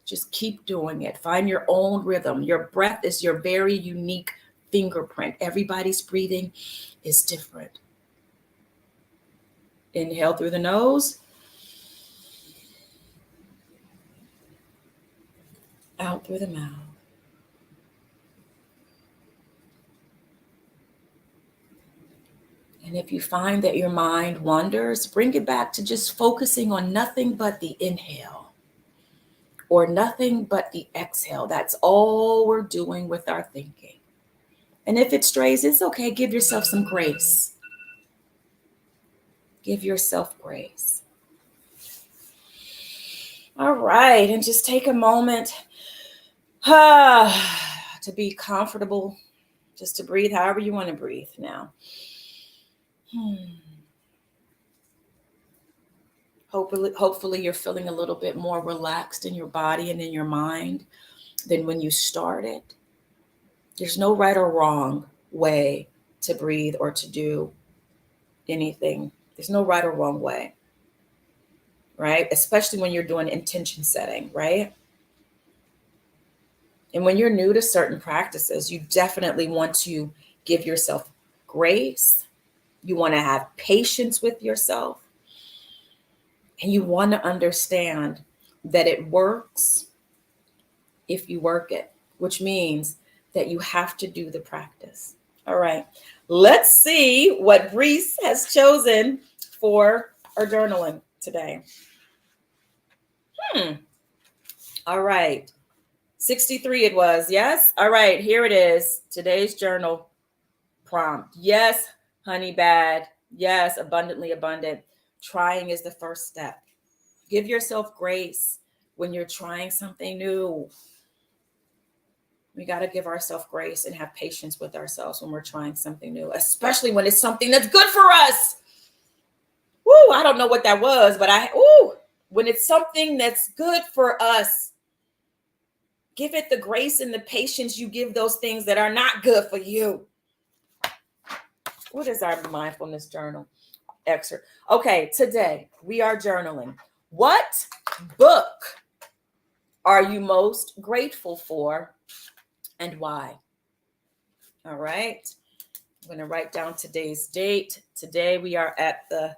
Just keep doing it. Find your own rhythm. Your breath is your very unique fingerprint. Everybody's breathing is different. Inhale through the nose. Out through the mouth. And if you find that your mind wanders, bring it back to just focusing on nothing but the inhale or nothing but the exhale. That's all we're doing with our thinking. And if it strays, it's okay. Give yourself some grace. Give yourself grace. All right. And just take a moment to be comfortable, just to breathe however you want to breathe now. Hopefully you're feeling a little bit more relaxed in your body and in your mind than when you started. There's no right or wrong way to breathe or to do anything. There's no right or wrong way, right? Especially when you're doing intention setting, right? And when you're new to certain practices, you definitely want to give yourself grace. You want to have patience with yourself. And you want to understand that it works if you work it, which means that you have to do the practice. All right. Let's see what Breeze has chosen for our journaling today. All right. 63 it was. Yes. All right. Here it is. Today's journal prompt. Yes, honey bad. Yes, abundantly abundant. Trying is the first step. Give yourself grace when you're trying something new. We got to give ourselves grace and have patience with ourselves when we're trying something new, especially when it's something that's good for us. Woo, I don't know what that was, but when it's something that's good for us, give it the grace and the patience you give those things that are not good for you. What is our mindfulness journal excerpt? Okay, today we are journaling. What book are you most grateful for and why? All right. I'm going to write down today's date. Today we are at the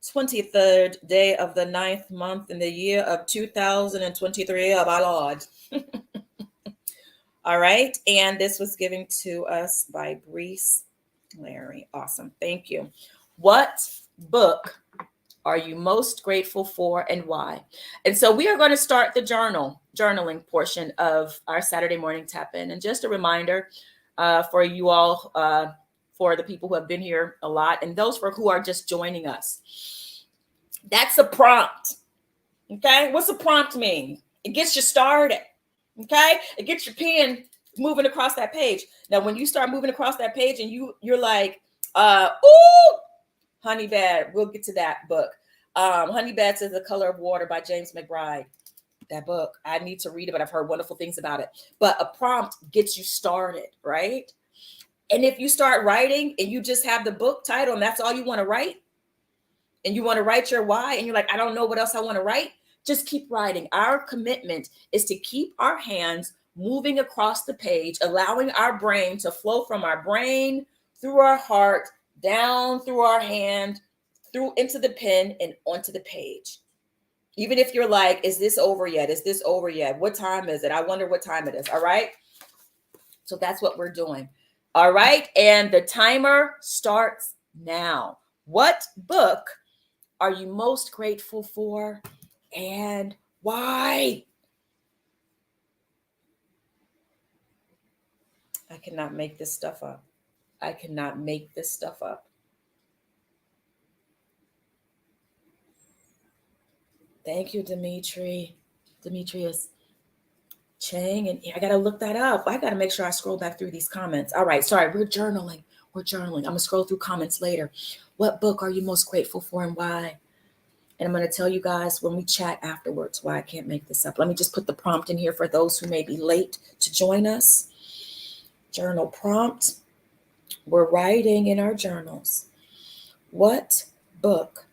23rd day of the ninth month in the year of 2023 of our Lord. All right. And this was given to us by Brees Larry. Awesome. Thank you. What book are you most grateful for and why? And so we are going to start the journaling portion of our Saturday morning tap in. And just a reminder for you all, for the people who have been here a lot and those for who are just joining us. That's a prompt. Okay. What's a prompt mean? It gets you started. Okay. It gets your pen moving across that page. Now, when you start moving across that page and you're like, ooh, Honey Bad, we'll get to that book. Honey Bad Says the Color of Water by James McBride. That book, I need to read it, but I've heard wonderful things about it. But a prompt gets you started, right? And if you start writing and you just have the book title and that's all you want to write, and you want to write your why, and you're like, I don't know what else I want to write, just keep writing. Our commitment is to keep our hands moving across the page, allowing our brain to flow from our brain through our heart, down through our hand, through into the pen and onto the page. Even if you're like, is this over yet? Is this over yet? What time is it? I wonder what time it is. All right. So that's what we're doing. All right. And the timer starts now. What book are you most grateful for and why? I cannot make this stuff up. I cannot make this stuff up. Thank you, Demetrius Chang. And I got to look that up. I got to make sure I scroll back through these comments. All right. Sorry. We're journaling. I'm going to scroll through comments later. What book are you most grateful for and why? And I'm going to tell you guys when we chat afterwards why I can't make this up. Let me just put the prompt in here for those who may be late to join us. Journal prompt. We're writing in our journals. What book?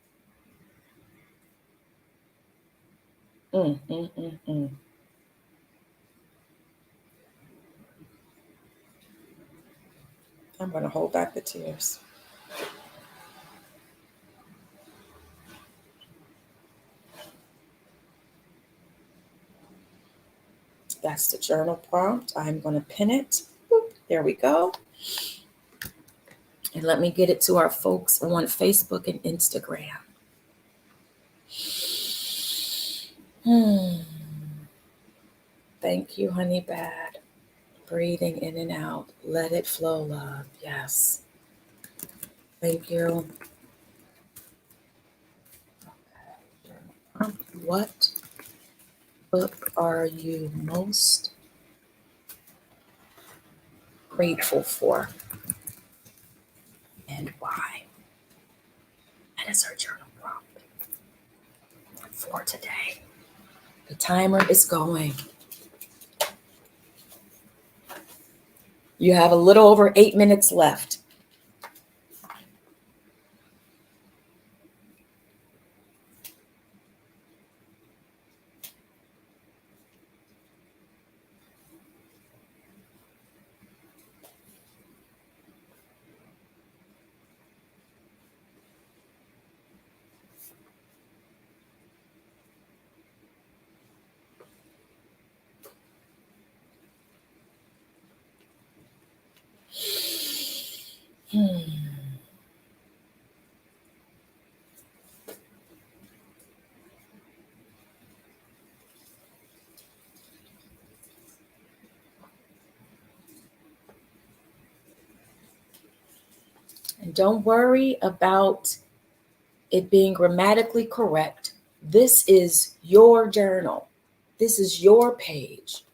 I'm going to hold back the tears. That's the journal prompt. I'm going to pin it. There we go. And let me get it to our folks on Facebook and Instagram. Thank you, Honey Bad. Breathing in and out. Let it flow, love. Yes. Thank you. Okay. What book are you most grateful for and why? That is our journal prompt for today. The timer is going. You have a little over 8 minutes left. And don't worry about it being grammatically correct. This is your journal. This is your page.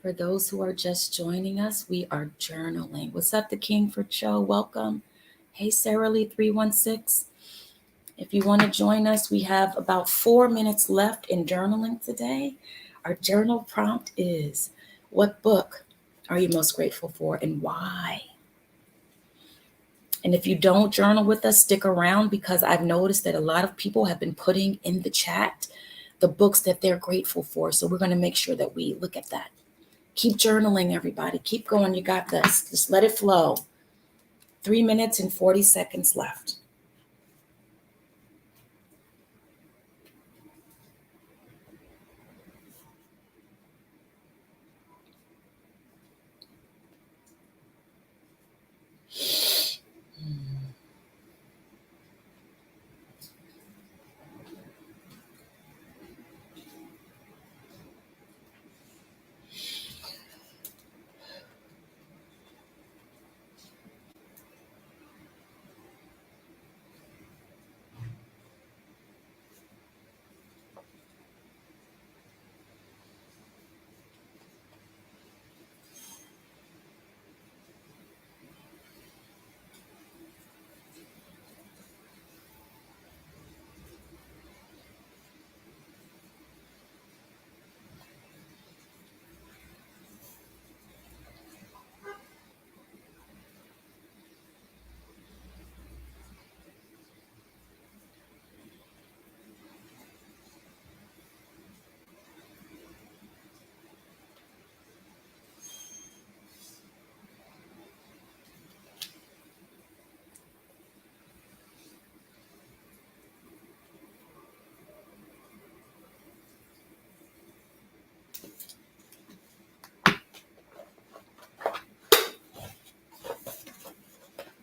For those who are just joining us, we are journaling. What's up, the Kingford Show? Welcome. Hey, Sarah Lee 316. If you want to join us, we have about 4 minutes left in journaling today. Our journal prompt is, what book are you most grateful for and why? And if you don't journal with us, stick around, because I've noticed that a lot of people have been putting in the chat the books that they're grateful for. So we're going to make sure that we look at that. Keep journaling, everybody. Keep going. You got this. Just let it flow. 3 minutes and 40 seconds left. Hmm.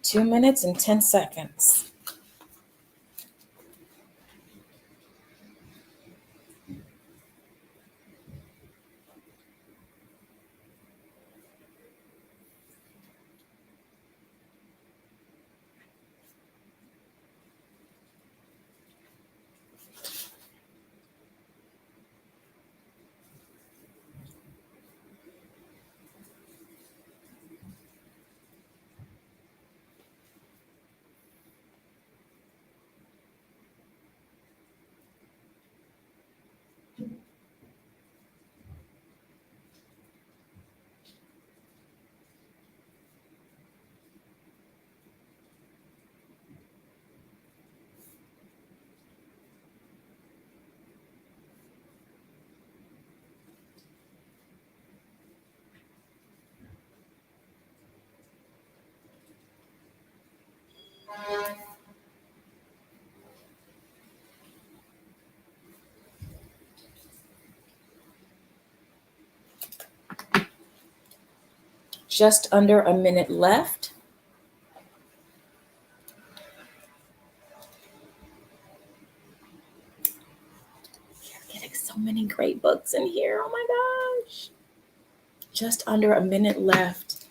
2 minutes and 10 seconds. just under a minute left. You're getting so many great books in here. Oh my gosh. Just under a minute left.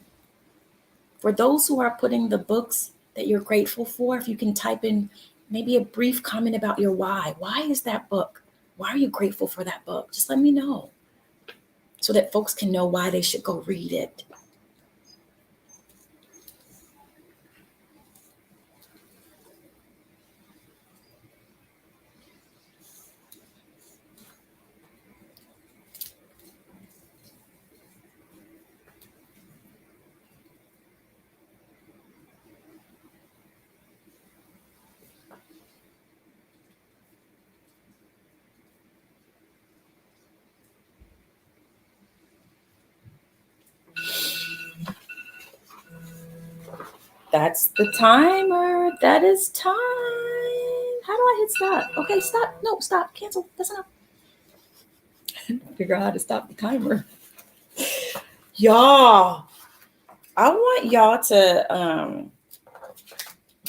For those who are putting the books that you're grateful for, if you can type in maybe a brief comment about your why. Why is that book? Why are you grateful for that book? Just let me know so that folks can know why they should go read it. That's the timer. That is time. How do I hit stop? Okay, stop. No, stop. Cancel. That's enough. Figure out how to stop the timer. Y'all, I want y'all to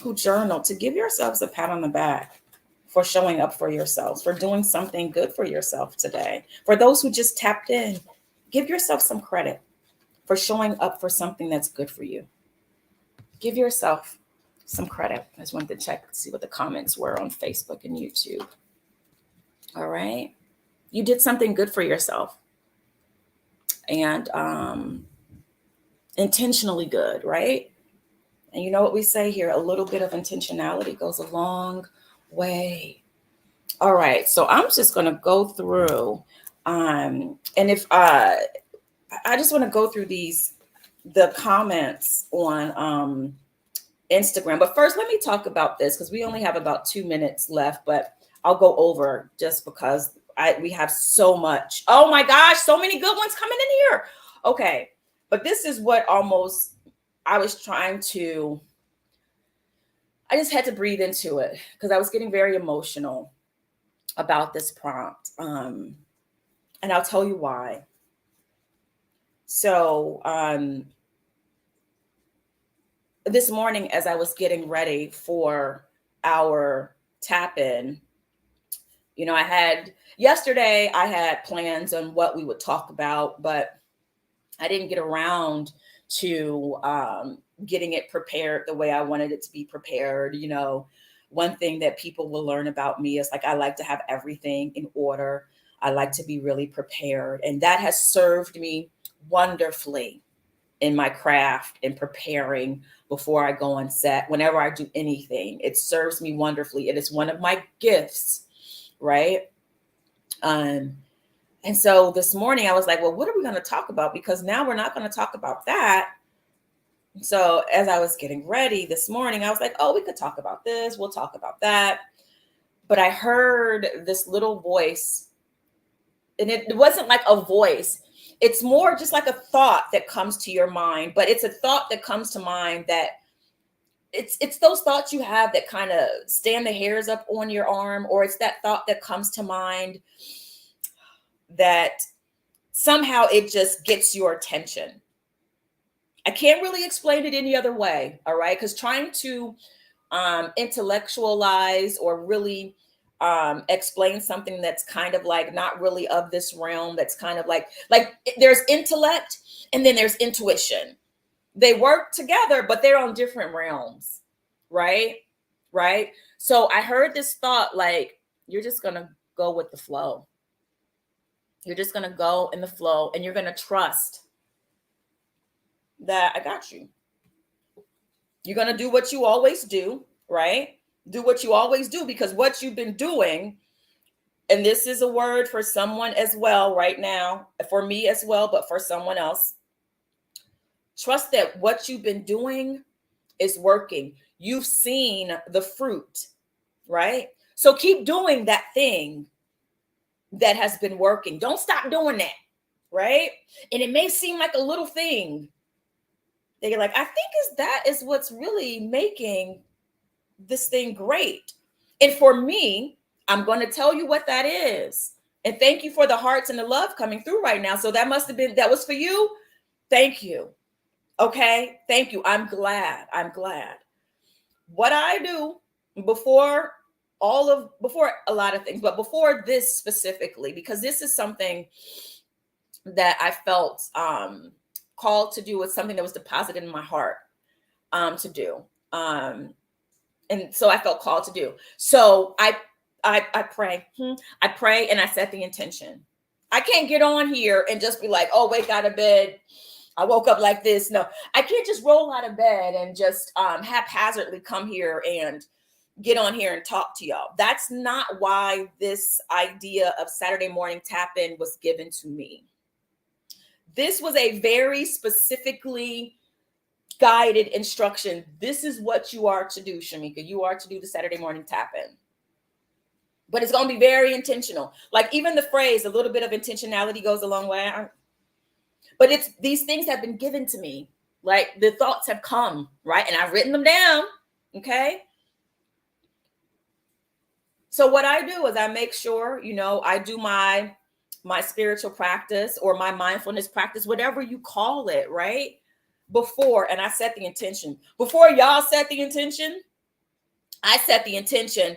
who journal to give yourselves a pat on the back for showing up for yourselves, for doing something good for yourself today. For those who just tapped in, give yourself some credit for showing up for something that's good for you. Give yourself some credit. I just wanted to check, see what the comments were on Facebook and YouTube. All right. You did something good for yourself. And intentionally good, right? And you know what we say here, a little bit of intentionality goes a long way. All right, so I'm just going to go through, and if I just want to go through the comments on Instagram. But first, let me talk about this because we only have about 2 minutes left, but I'll go over just because we have so much. Oh my gosh, so many good ones coming in here. Okay, but this is what almost I was trying to, I just had to breathe into it because I was getting very emotional about this prompt. And I'll tell you why. So this morning, as I was getting ready for our tap in, you know, yesterday I had plans on what we would talk about, but I didn't get around to getting it prepared the way I wanted it to be prepared. You know, one thing that people will learn about me is like, I like to have everything in order. I like to be really prepared. And that has served me wonderfully in my craft and preparing before I go on set. Whenever I do anything, it serves me wonderfully. It is one of my gifts, right? And so this morning I was like, well, what are we going to talk about? Because now we're not going to talk about that. So as I was getting ready this morning, I was like, oh, we could talk about this. We'll talk about that. But I heard this little voice, and it wasn't like a voice. It's more just like a thought that comes to your mind, but it's a thought that comes to mind that it's those thoughts you have that kind of stand the hairs up on your arm, or it's that thought that comes to mind that somehow it just gets your attention. I can't really explain it any other way. All right. Because trying to intellectualize or really explain something that's kind of like not really of this realm, that's kind of like there's intellect and then there's intuition. They work together, but they're on different realms. Right. Right. So I heard this thought, like, you're just going to go with the flow. You're just going to go in the flow and you're going to trust that I got you. You're going to do what you always do, right? Do what you always do, because what you've been doing, and this is a word for someone as well right now, for me as well, but for someone else. Trust that what you've been doing is working. You've seen the fruit, right? So keep doing that thing that has been working. Don't stop doing that, right? And it may seem like a little thing. They're like, I think that is what's really making this thing great. And for me, I'm going to tell you what that is. And thank you for the hearts and the love coming through right now. So that was for you. Thank you. Okay. Thank you. I'm glad. What I do before before a lot of things, but before this specifically, because this is something that I felt called to do, was something that was deposited in my heart to do. And so I felt called to do. So I pray. I pray and I set the intention. I can't get on here and just be like, oh, wake out of bed. I woke up like this. No, I can't just roll out of bed and just haphazardly come here and get on here and talk to y'all. That's not why this idea of Saturday morning tap in was given to me. This was a very specifically guided instruction. This is what you are to do, Shamika. You are to do the Saturday morning tap in. But it's going to be very intentional. Like even the phrase, a little bit of intentionality goes a long way. But it's these things have been given to me. Like the thoughts have come, right? And I've written them down. Okay. So what I do is I make sure, I do my spiritual practice or my mindfulness practice, whatever you call it, right? Before, and I set the intention. Before y'all set the intention, I set the intention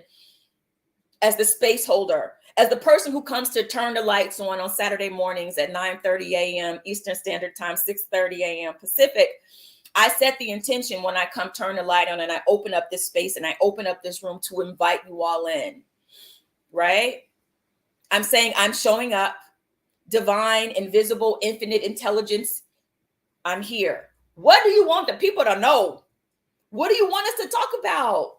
as the space holder, as the person who comes to turn the lights on Saturday mornings at 9:30 a.m. Eastern Standard Time, 6:30 a.m. Pacific. I set the intention when I come turn the light on and I open up this space and I open up this room to invite you all in, right? I'm saying I'm showing up, divine, invisible, infinite intelligence. I'm here. What do you want the people to know? What do you want us to talk about?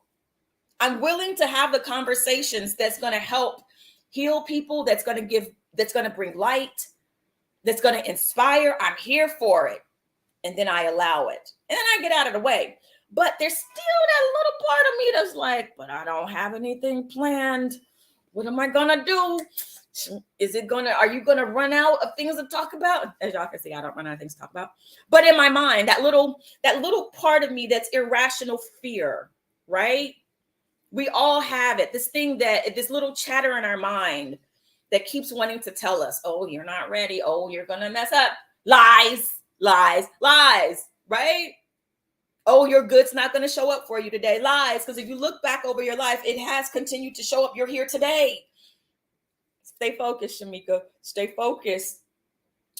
I'm willing to have the conversations that's going to help heal people, that's going to bring light, that's going to inspire. I'm here for it. And then I allow it. And then I get out of the way. But there's still that little part of me that's like, but I don't have anything planned. What am I going to do? Are you going to run out of things to talk about? As y'all can see, I don't run out of things to talk about. But in my mind, that little part of me, that's irrational fear, right? We all have it. This little chatter in our mind that keeps wanting to tell us, oh, you're not ready. Oh, you're going to mess up. Lies, right? Oh, your good's not going to show up for you today. Lies. Because if you look back over your life, it has continued to show up. You're here today. Stay focused, Shamika. Stay focused.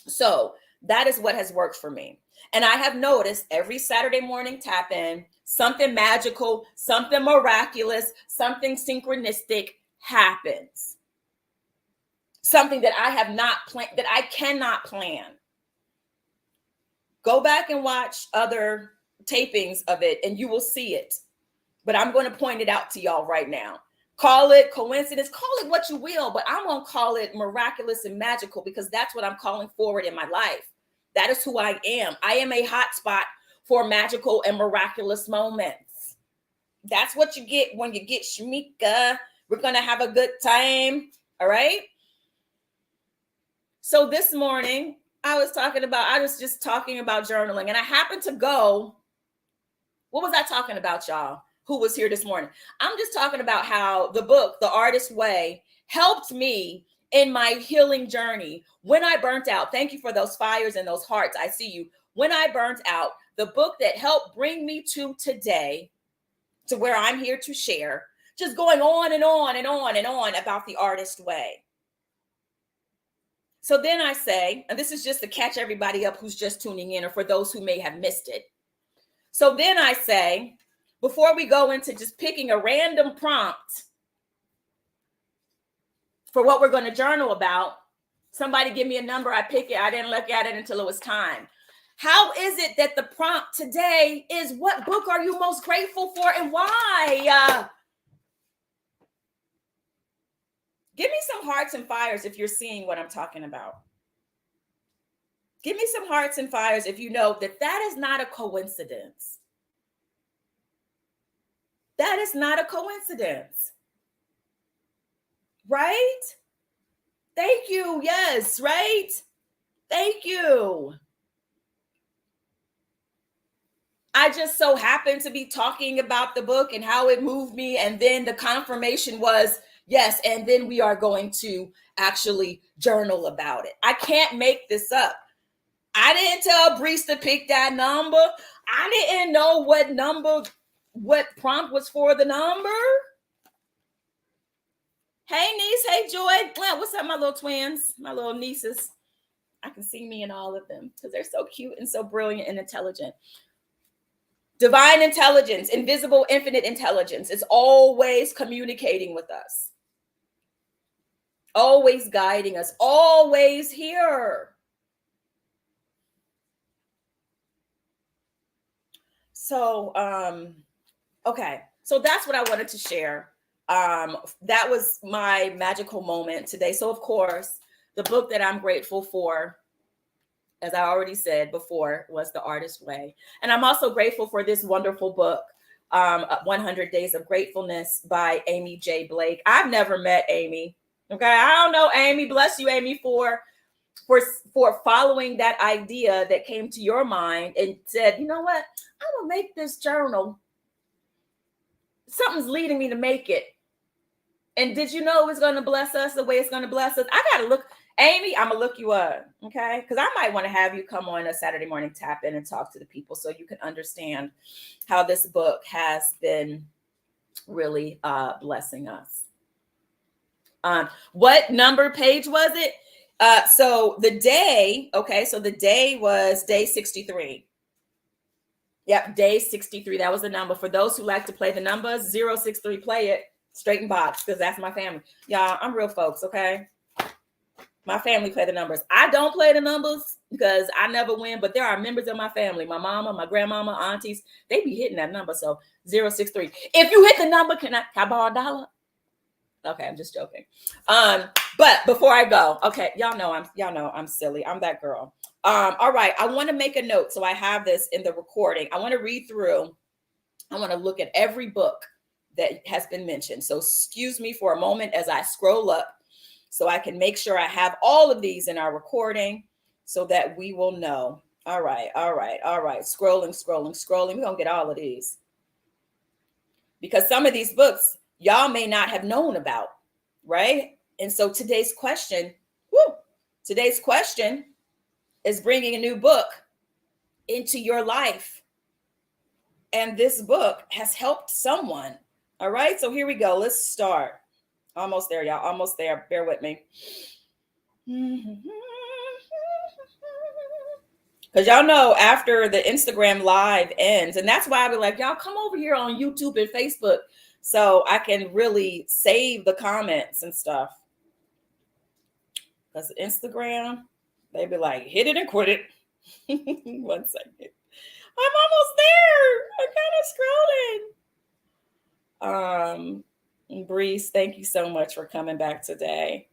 So that is what has worked for me. And I have noticed every Saturday morning tap in, something magical, something miraculous, something synchronistic happens. Something that I have not planned, that I cannot plan. Go back and watch other tapings of it and you will see it. But I'm going to point it out to y'all right now. Call it coincidence, call it what you will, but I'm going to call it miraculous and magical because that's what I'm calling forward in my life. That is who I am. I am a hotspot for magical and miraculous moments. That's what you get when you get Shamika. We're going to have a good time. All right. So this morning, I was just talking about journaling, and I happened to go. What was I talking about, y'all? Who was here this morning? I'm just talking about how the book, The Artist's Way, helped me in my healing journey when I burnt out. Thank you for those fires and those hearts. I see you. When I burnt out, the book that helped bring me to today, to where I'm here to share, just going on and on and on and on about the Artist's Way. So then I say, and this is just to catch everybody up who's just tuning in, or for those who may have missed it. So then I say, before we go into just picking a random prompt for what we're going to journal about, somebody give me a number, I pick it. I didn't look at it until it was time. How is it that the prompt today is, what book are you most grateful for and why? Give me some hearts and fires if you're seeing what I'm talking about. Give me some hearts and fires if you know that is not a coincidence. That is not a coincidence. Right? Thank you. Yes, right? Thank you. I just so happened to be talking about the book and how it moved me. And then the confirmation was, yes, and then we are going to actually journal about it. I can't make this up. I didn't tell Brees to pick that number. I didn't know what prompt was for the number. Hey, niece. Hey, Joy. What's up, my little twins, my little nieces? I can see me in all of them because they're so cute and so brilliant and intelligent. Divine intelligence, invisible, infinite intelligence is always communicating with us, always guiding us, always here. So, okay. So that's what I wanted to share. That was my magical moment today. So, of course, the book that I'm grateful for, as I already said before, was The Artist's Way. And I'm also grateful for this wonderful book, 100 Days of Gratefulness by Amy J. Blake. I've never met Amy. Okay. I don't know, Amy. Bless you, Amy, for following that idea that came to your mind and said, you know what? I'm going to make this journal. Something's leading me to make it. And did you know it's going to bless us the way it's going to bless us? I got to look. Amy, I'm going to look you up, okay? Because I might want to have you come on a Saturday morning tap in and talk to the people so you can understand how this book has been really blessing us. What number page was it? So the day was day 63. Yep, day 63. That was the number. For those who like to play the numbers, 063, play it straight in box because that's my family. Y'all, I'm real folks, okay? My family play the numbers. I don't play the numbers because I never win, but there are members of my family, my mama, my grandmama, aunties, they be hitting that number. So 063. If you hit the number, can I borrow $1? Okay, I'm just joking. But before I go, okay, y'all know I'm silly. I'm that girl. All right, I want to make a note. So I have this in the recording. I want to read through. I want to look at every book that has been mentioned. So excuse me for a moment as I scroll up so I can make sure I have all of these in our recording so that we will know. All right. Scrolling. We're going to get all of these. Because some of these books y'all may not have known about, right? And so today's question is bringing a new book into your life. And this book has helped someone. All right, so here we go. Let's start. Almost there, y'all. Almost there. Bear with me. Because y'all know after the Instagram live ends, and that's why I be like, y'all come over here on YouTube and Facebook so I can really save the comments and stuff. Because Instagram, they be like, hit it and quit it. 1 second. I'm almost there. I'm kind of scrolling. Breeze, thank you so much for coming back today.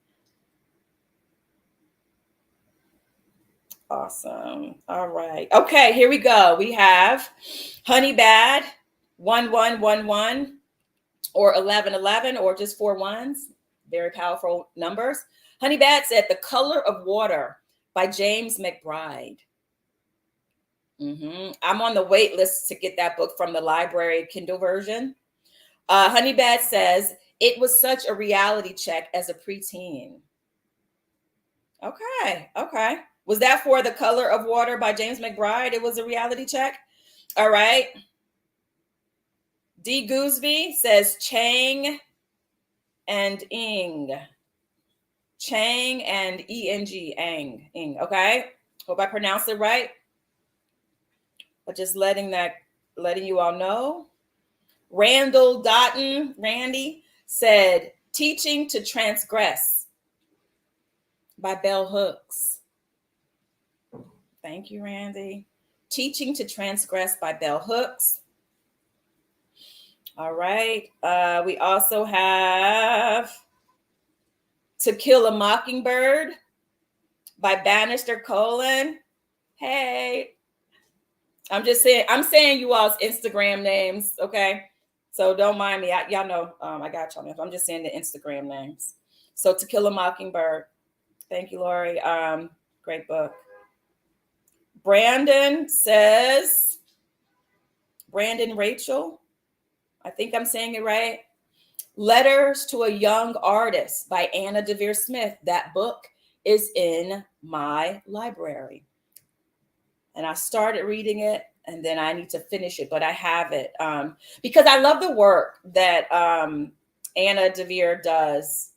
Awesome. All right. Okay, here we go. We have Honey Bad 1111 or 1111 or just 4 ones. Very powerful numbers. Honey Bad said The Color of Water by James McBride. I'm on the wait list to get that book from the library Kindle version. Honey Bad says, it was such a reality check as a preteen. Okay. Was that for The Color of Water by James McBride? It was a reality check. All right. D. Gooseby says Chang and Ing. Chang and E-N-G. Ing. Okay. Hope I pronounced it right. But just letting you all know. Randall Dotton, Randy, said Teaching to Transgress by Bell Hooks. Thank you, Randy. Teaching to Transgress by Bell Hooks. All right. We also have To Kill a Mockingbird by Bannister Colin. Hey. I'm saying you all's Instagram names, okay? So don't mind me. Y'all know I got y'all names. I'm just saying the Instagram names. So To Kill a Mockingbird. Thank you, Lori. Great book. Brandon Rachel. I think I'm saying it right. Letters to a Young Artist by Anna Devere Smith. That book is in my library. and I started reading it, and then I need to finish it, but I have it because I love the work that Anna Devere does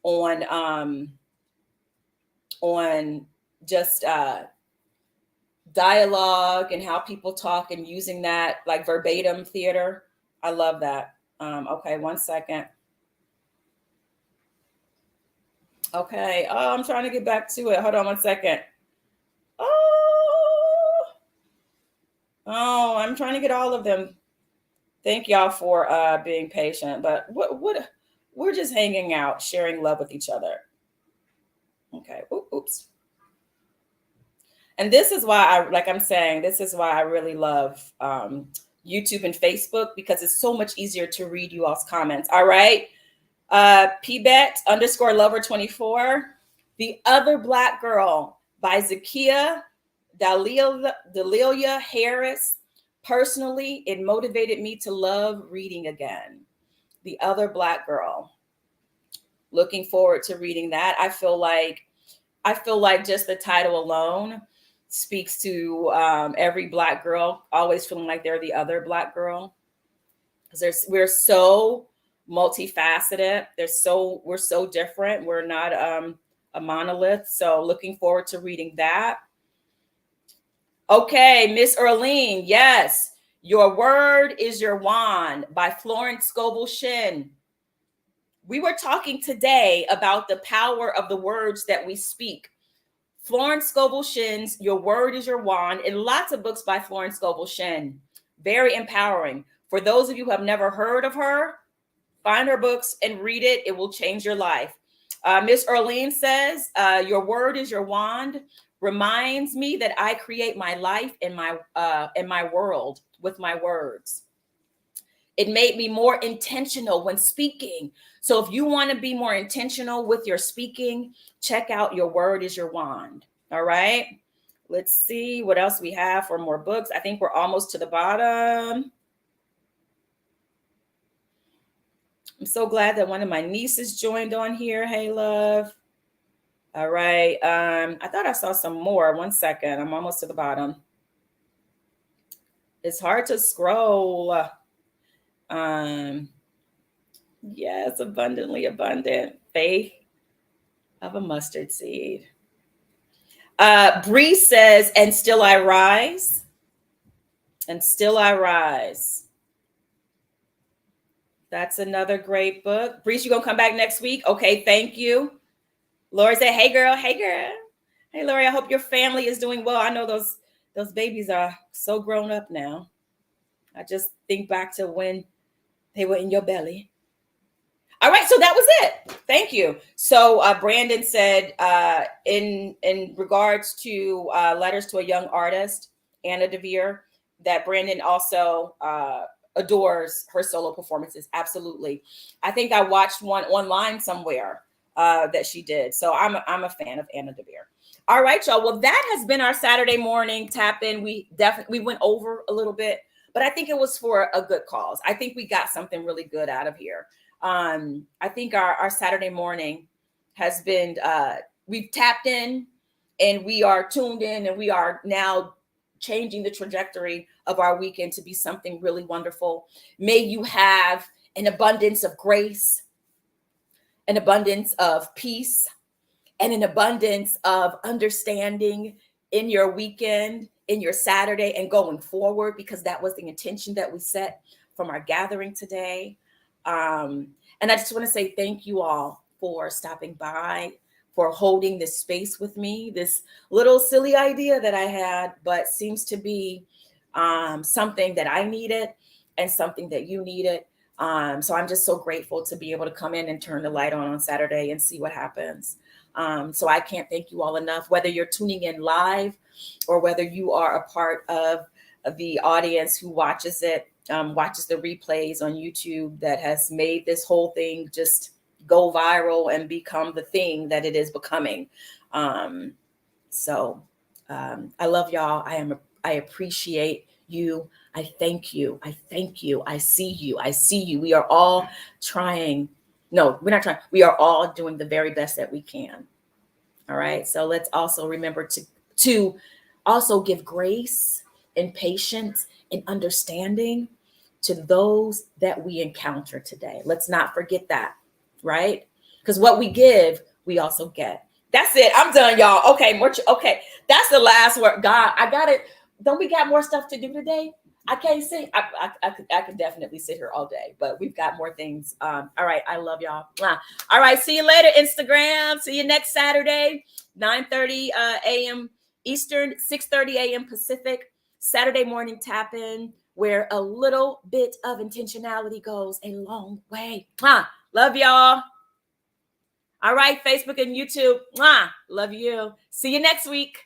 on just dialogue and how people talk and using that like verbatim theater. I love that. Okay, 1 second. Okay, oh, I'm trying to get back to it. Hold on 1 second. Oh, I'm trying to get all of them. Thank y'all for being patient, but what we're just hanging out, sharing love with each other. Okay, oops. And this is why this is why I really love YouTube and Facebook, because it's so much easier to read you all's comments. All right. PBet_lover24. The Other Black Girl by Zakia Dalilia Harris. Personally, it motivated me to love reading again. The Other Black Girl. Looking forward to reading that. I feel like just the title alone speaks to every Black girl always feeling like they're the other Black girl, because we're so multifaceted. We're so different. We're not a monolith. So looking forward to reading that. Okay, Miss Earlene, yes, Your Word is Your Wand by Florence Scovel Shinn. We were talking today about the power of the words that we speak. Florence Scovel Shinn's Your Word is Your Wand, and lots of books by Florence Scovel Shinn. Very empowering. For those of you who have never heard of her, find her books and read it. It will change your life. Miss Earlene says, Your Word is Your Wand reminds me that I create my life and my world with my words. It made me more intentional when speaking. So if you want to be more intentional with your speaking, check out Your Word is Your Wand. All right. Let's see what else we have for more books. I think we're almost to the bottom. I'm so glad that one of my nieces joined on here. Hey, love. All right. I thought I saw some more. 1 second. I'm almost to the bottom. It's hard to scroll. Yes, abundantly abundant. Faith of a mustard seed. Bree says, and still I rise. And still I rise. That's another great book. Bree, you gonna come back next week? Okay, thank you. Lori said, hey girl, hey girl. Hey Lori, I hope your family is doing well. I know those babies are so grown up now. I just think back to when they were in your belly. All right, so that was it. Thank you. So Brandon said, in regards to Letters to a Young Artist, Anna Devere, that Brandon also adores her solo performances. Absolutely. I think I watched one online somewhere that she did. So I'm a fan of Anna Devere. All right, y'all. Well, that has been our Saturday morning tap in. We went over a little bit, but I think it was for a good cause. I think we got something really good out of here. I think our Saturday morning has been, we've tapped in and we are tuned in, and we are now changing the trajectory of our weekend to be something really wonderful. May you have an abundance of grace, an abundance of peace, and an abundance of understanding in your weekend, in your Saturday, and going forward, because that was the intention that we set from our gathering today. And I just want to say thank you all for stopping by, for holding this space with me, this little silly idea that I had, but seems to be something that I needed and something that you needed. So I'm just so grateful to be able to come in and turn the light on Saturday and see what happens. So I can't thank you all enough, whether you're tuning in live or whether you are a part of the audience who watches it. Watches the replays on YouTube, that has made this whole thing just go viral and become the thing that it is becoming. So I love y'all. I appreciate you. I thank you. I thank you. I see you. I see you. We are all trying. No, we're not trying. We are all doing the very best that we can. All right. So let's also remember to Also give grace and patience and understanding to those that we encounter today. Let's not forget that, right? Because what we give, we also get. That's it. I'm done, y'all. Okay, okay. That's the last word. God, I got it. Don't we got more stuff to do today? I can't sing. I could definitely sit here all day, but we've got more things. All right. I love y'all. All right. See you later, Instagram. See you next Saturday, 9:30 a.m. Eastern, 6:30 a.m. Pacific. Saturday morning tap in, where a little bit of intentionality goes a long way. Love y'all. All right. Facebook and YouTube. Love you. See you next week.